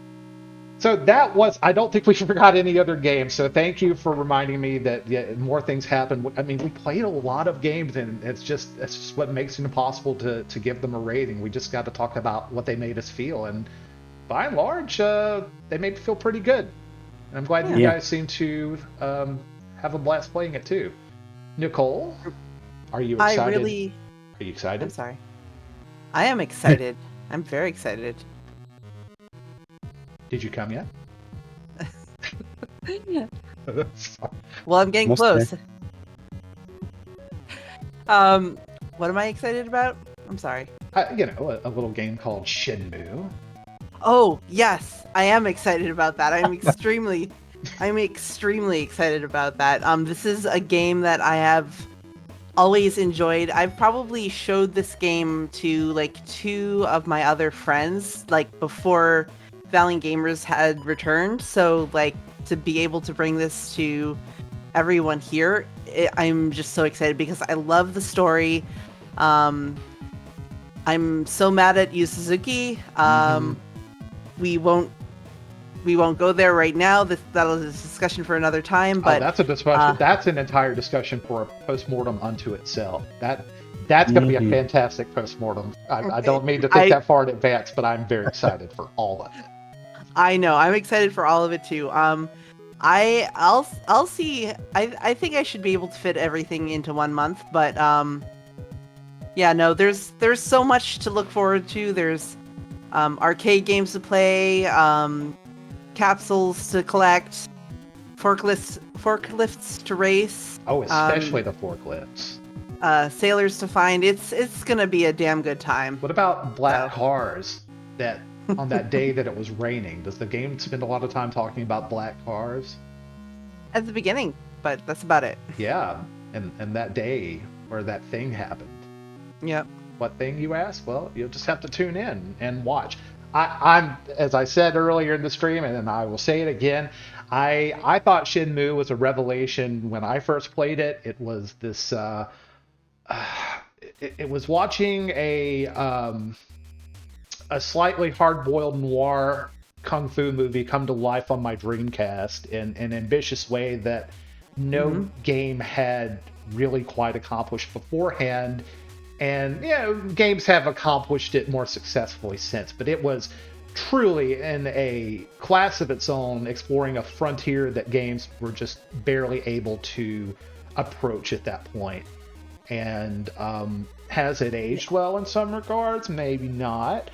So that was, I don't think we forgot any other games. So thank you for reminding me that more things happen. I mean, we played a lot of games, and it's just what makes it impossible to give them a rating. We just got to talk about what they made us feel. And by and large, they made me feel pretty good. And I'm glad you guys seem to have a blast playing it too. Nicole, are you excited? Are you excited? I'm sorry. I am excited. I'm very excited. Did you come yet? Well, I'm getting close. What am I excited about? I'm sorry. A little game called Shenmue. Oh, yes. I am excited about that. I'm extremely excited about that. This is a game that I have always enjoyed. I've probably showed this game to like 2 of my other friends, like before Valiant Gamers had returned, so like to be able to bring this to everyone here, I'm just so excited because I love the story. I'm so mad at Yu Suzuki. we won't go there right now. That'll be a discussion for another time. But that's a discussion. That's an entire discussion for a post-mortem unto itself. That's going to be a fantastic post-mortem. I don't mean to think that far in advance, but I'm very excited for all of it. I know. I'm excited for all of it too. I'll see. I think I should be able to fit everything into 1 month, but yeah, no. There's so much to look forward to. There's arcade games to play, capsules to collect, forklifts to race. Oh, especially the forklifts. Sailors to find. It's gonna be a damn good time. What about black cars that on that day that it was raining? Does the game spend a lot of time talking about black cars? At the beginning, but that's about it. Yeah, and that day where that thing happened. Yep. What thing, you ask? Well, you'll just have to tune in and watch. I'm, as I said earlier in the stream, and I will say it again, I thought Shenmue was a revelation when I first played it. It was this, it was watching a slightly hard-boiled noir kung fu movie come to life on my Dreamcast in an ambitious way that no game had really quite accomplished beforehand. And, games have accomplished it more successfully since, but it was truly in a class of its own, exploring a frontier that games were just barely able to approach at that point. And has it aged well in some regards? Maybe not.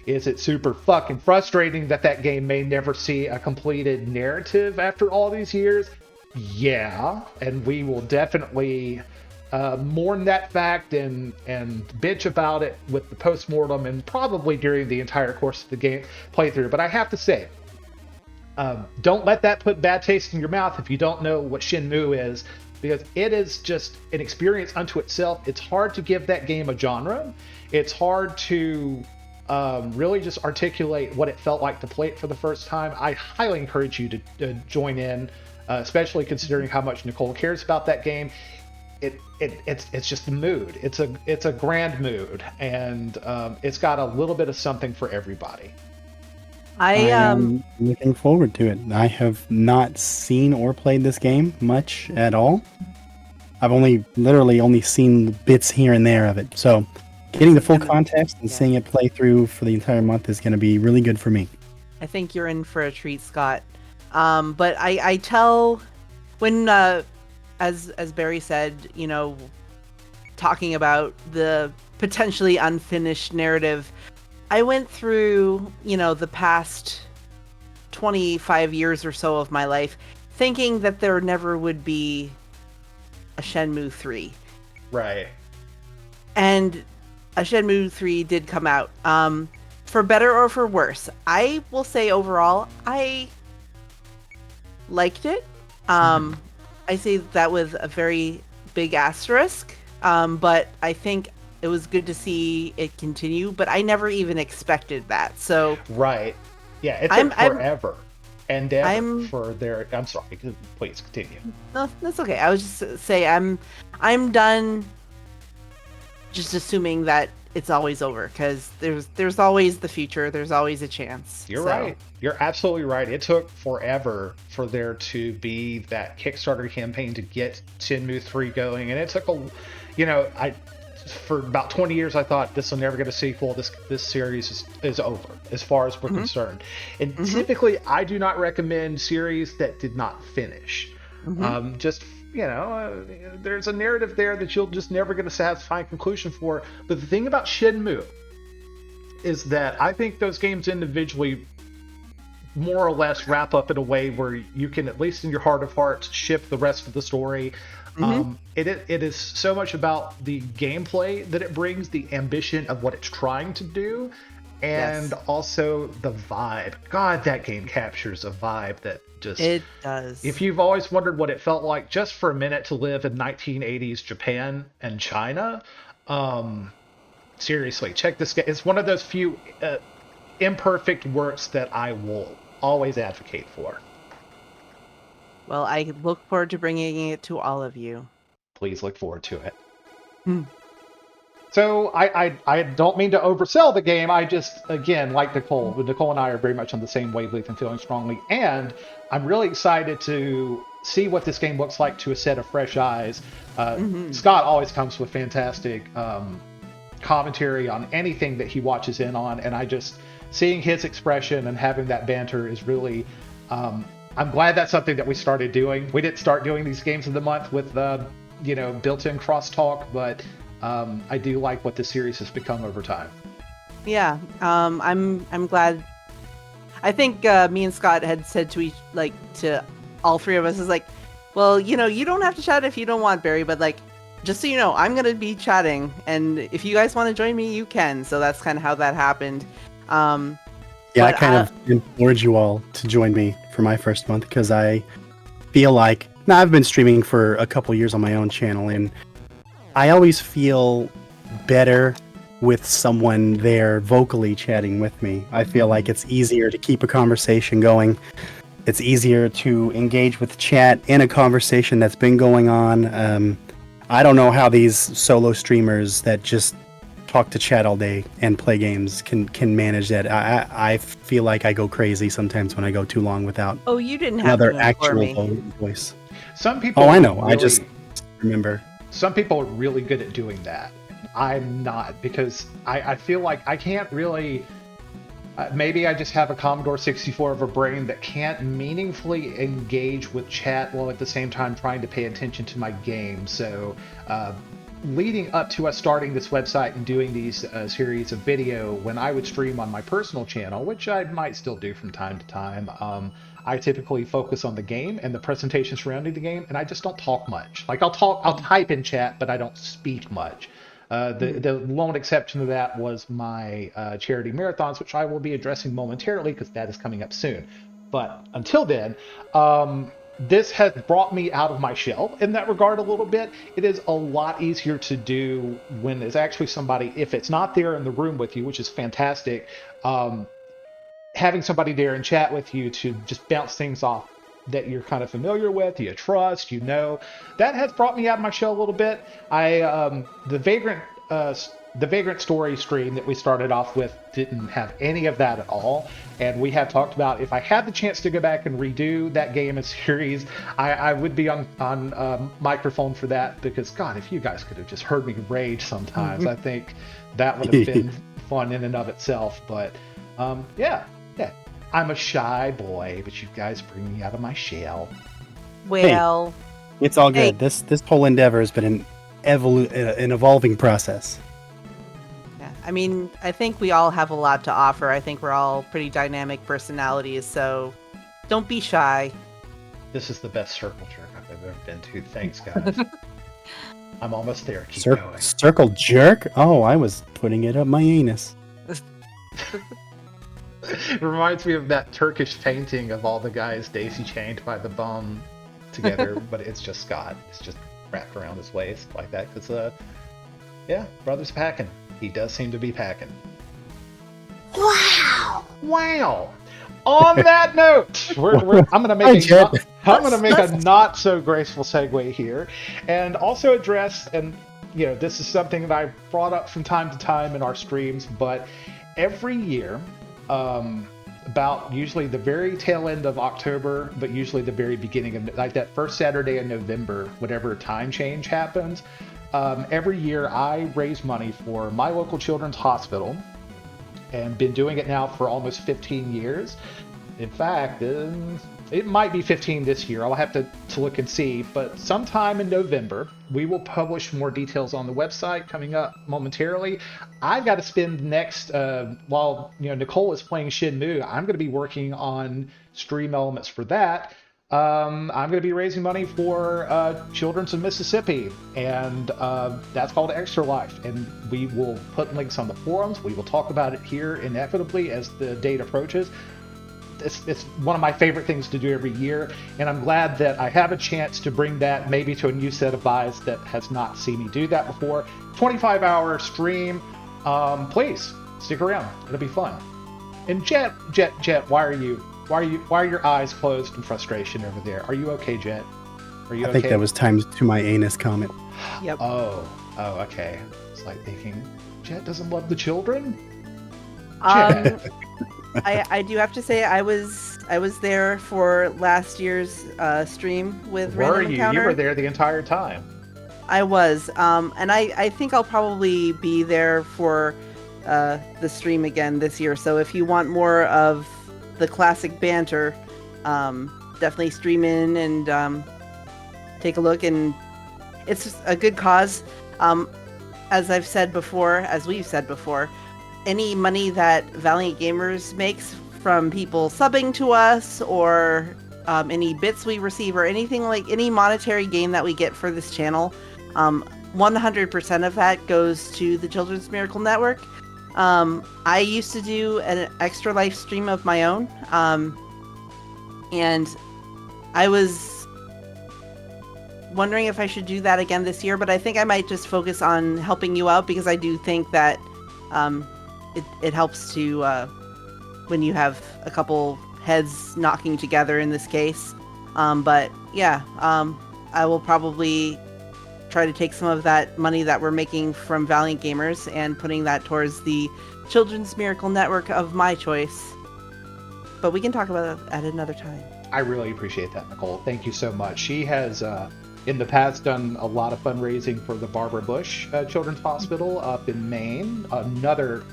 Is it super fucking frustrating that game may never see a completed narrative after all these years? Yeah, and we will definitely mourn that fact and bitch about it with the post-mortem and probably during the entire course of the game playthrough. But I have to say, don't let that put bad taste in your mouth if you don't know what Shenmue is, because it is just an experience unto itself. It's hard to give that game a genre. It's hard to really just articulate what it felt like to play it for the first time. I highly encourage you to join in, especially considering how much Nicole cares about that game. It's just a mood. It's a grand mood, and it's got a little bit of something for everybody. I am looking forward to it. I have not seen or played this game much at all. I've literally only seen bits here and there of it. So getting the full context and seeing it play through for the entire month is going to be really good for me. I think you're in for a treat, Scott. But I tell when, as Barry said, talking about the potentially unfinished narrative, I went through, the past 25 years or so of my life thinking that there never would be a Shenmue 3. Right. And a Shenmue 3 did come out. For better or for worse. I will say overall, I liked it. I say that with a very big asterisk. But I think it was good to see it continue, but I never even expected that. So right, yeah, it took forever and ever for their. I'm sorry, please continue. No, that's okay. I was just say I'm done. Just assuming that it's always over, because there's always the future. There's always a chance. You're right. You're absolutely right. It took forever for there to be that Kickstarter campaign to get Shenmue 3 going, and it took for about 20 years, I thought this will never get a sequel. This series is over as far as we're concerned. And typically, I do not recommend series that did not finish. There's a narrative there that you'll just never get a satisfying conclusion for. But the thing about Shenmue is that I think those games individually more or less wrap up in a way where you can, at least in your heart of hearts, ship the rest of the story. It is so much about the gameplay that it brings, the ambition of what it's trying to do, and also the vibe. God, that game captures a vibe that just... It does. If you've always wondered what it felt like just for a minute to live in 1980s Japan and China, seriously, check this game. It's one of those few imperfect works that I will always advocate for. Well, I look forward to bringing it to all of you. Please look forward to it. So I don't mean to oversell the game. I just, again, like Nicole and I are very much on the same wavelength and feeling strongly. And I'm really excited to see what this game looks like to a set of fresh eyes. Scott always comes with fantastic commentary on anything that he watches in on, and I just seeing his expression and having that banter is really. I'm glad that's something that we started doing. We didn't start doing these games of the month with built-in crosstalk, but I do like what the series has become over time. Yeah, I'm glad. I think me and Scott had said to all three of us is like, well, you don't have to chat if you don't want, Barry, but like, just so you know, I'm gonna be chatting, and if you guys want to join me, you can. So that's kind of how that happened. I kind of implored you all to join me for my first month because I feel like I've been streaming for a couple years on my own channel, and I always feel better with someone there vocally chatting with me. I feel like it's easier to keep a conversation going. It's easier to engage with chat in a conversation that's been going on. I don't know how these solo streamers that just talk to chat all day and play games can manage that. I feel like I go crazy sometimes when I go too long without you didn't have another to actual voice. Some people. Oh, I know. Really, I just remember. Some people are really good at doing that. I'm not, because I feel like I can't really. Maybe I just have a Commodore 64 of a brain that can't meaningfully engage with chat while at the same time trying to pay attention to my game. So, leading up to us starting this website and doing these series of video, when I would stream on my personal channel, which I might still do from time to time, I typically focus on the game and the presentation surrounding the game, and I just don't talk much. Like I'll type in chat, but I don't speak much. The lone exception to that was my charity marathons, which I will be addressing momentarily because that is coming up soon. But until then, this has brought me out of my shell in that regard a little bit. It is a lot easier to do when there's actually somebody, if it's not there in the room with you, which is fantastic, having somebody there and chat with you to just bounce things off that you're kind of familiar with, you trust, that has brought me out of my shell a little bit. The Vagrant Story stream that we started off with didn't have any of that at all, and we have talked about if I had the chance to go back and redo that game and series, I would be on microphone for that, because God, if you guys could have just heard me rage sometimes, I think that would have been fun in and of itself. But yeah. I'm a shy boy, but you guys bring me out of my shell. Well, hey, it's all good. Hey. This whole endeavor has been an evolving process. Yeah, I mean, I think we all have a lot to offer. I think we're all pretty dynamic personalities, so don't be shy. This is the best circle jerk I've ever been to. Thanks, guys. I'm almost there. Keep going. Circle jerk? Oh, I was putting it up my anus. It reminds me of that Turkish painting of all the guys daisy chained by the bum together, but it's just Scott. It's just wrapped around his waist like that, because, brother's packing. He does seem to be packing. Wow! On that note, I'm going to make a not so graceful segue here, and also address, and this is something that I've brought up from time to time in our streams, but every year, about usually the very tail end of October, but usually the very beginning of, like, that first Saturday in November, whatever time change happens, every year I raise money for my local children's hospital, and been doing it now for almost 15 years. In fact, it might be 15 this year. I'll have to look and see, but sometime in November, we will publish more details on the website coming up momentarily. I've got to spend next, while Nicole is playing Shenmue, I'm going to be working on stream elements for that. I'm going to be raising money for Children's in Mississippi, and that's called Extra Life, and we will put links on the forums. We will talk about it here inevitably as the date approaches. It's one of my favorite things to do every year, and I'm glad that I have a chance to bring that maybe to a new set of eyes that has not seen me do that before. 25-hour stream. Please stick around. It'll be fun. And Jet, why are your eyes closed in frustration over there? Are you okay, Jet? Are you okay? I think that was timed to my anus comment. Yep. Oh, okay. It's like thinking, Jet doesn't love the children? Um, I do have to say I was there for last year's stream with Were Random you? Encounter. You were there the entire time. I was, and I think I'll probably be there for the stream again this year. So if you want more of the classic banter, definitely stream in and take a look. And it's a good cause. As we've said before, any money that Valiant Gamers makes from people subbing to us or any bits we receive or anything like any monetary gain that we get for this channel, 100% of that goes to the Children's Miracle Network. I used to do an extra life stream of my own, and I was wondering if I should do that again this year, but I think I might just focus on helping you out because I do think that it helps to when you have a couple heads knocking together in this case. But yeah, I will probably try to take some of that money that we're making from Valiant Gamers and putting that towards the Children's Miracle Network of my choice. But we can talk about it at another time. I really appreciate that, Nicole. Thank you so much. She has, in the past, done a lot of fundraising for the Barbara Bush Children's Hospital up in Maine. Another,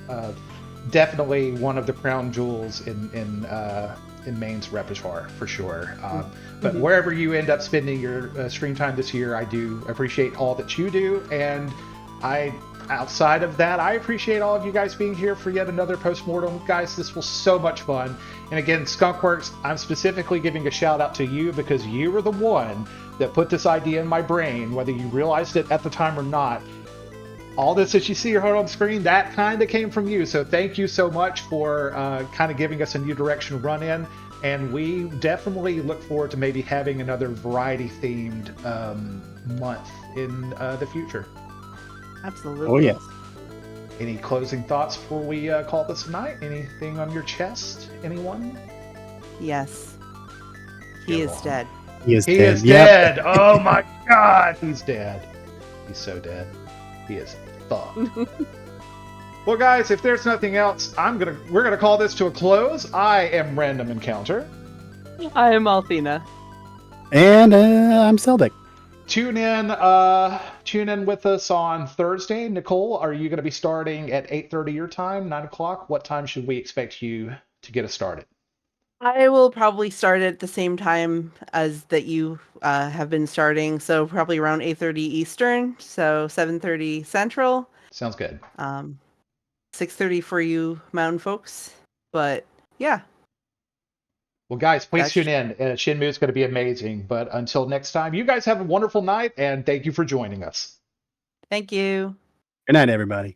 definitely one of the crown jewels in Maine's repertoire, for sure. But wherever you end up spending your stream time this year, I do appreciate all that you do. And outside of that, I appreciate all of you guys being here for yet another Post-Mortem. Guys, this was so much fun. And again, Skunkworks, I'm specifically giving a shout out to you because you were the one that put this idea in my brain, whether you realized it at the time or not. All this that you see here on screen, that kind of came from you. So thank you so much for kind of giving us a new direction to run in. And we definitely look forward to maybe having another variety-themed month in the future. Absolutely. Oh, yes. Any closing thoughts before we call this a night? Anything on your chest? Anyone? Yes. He is dead. He is He dead. is Yep. dead. Oh my God, he's dead. He's so dead. He is fucked. Well, guys, if there's nothing else, we're gonna call this to a close. I am Random Encounter. I am Althena. And I'm Seldick. Tune in with us on Thursday. Nicole, are you going to be starting at 8:30 your time, 9 o'clock? What time should we expect you to get us started? I will probably start at the same time as that you have been starting, so probably around 8:30 Eastern, so 7:30 Central. Sounds good. 6:30 for you Mountain folks. But yeah. Well, guys, please tune in. Shenmue is going to be amazing. But until next time, you guys have a wonderful night, and thank you for joining us. Thank you. Good night, everybody.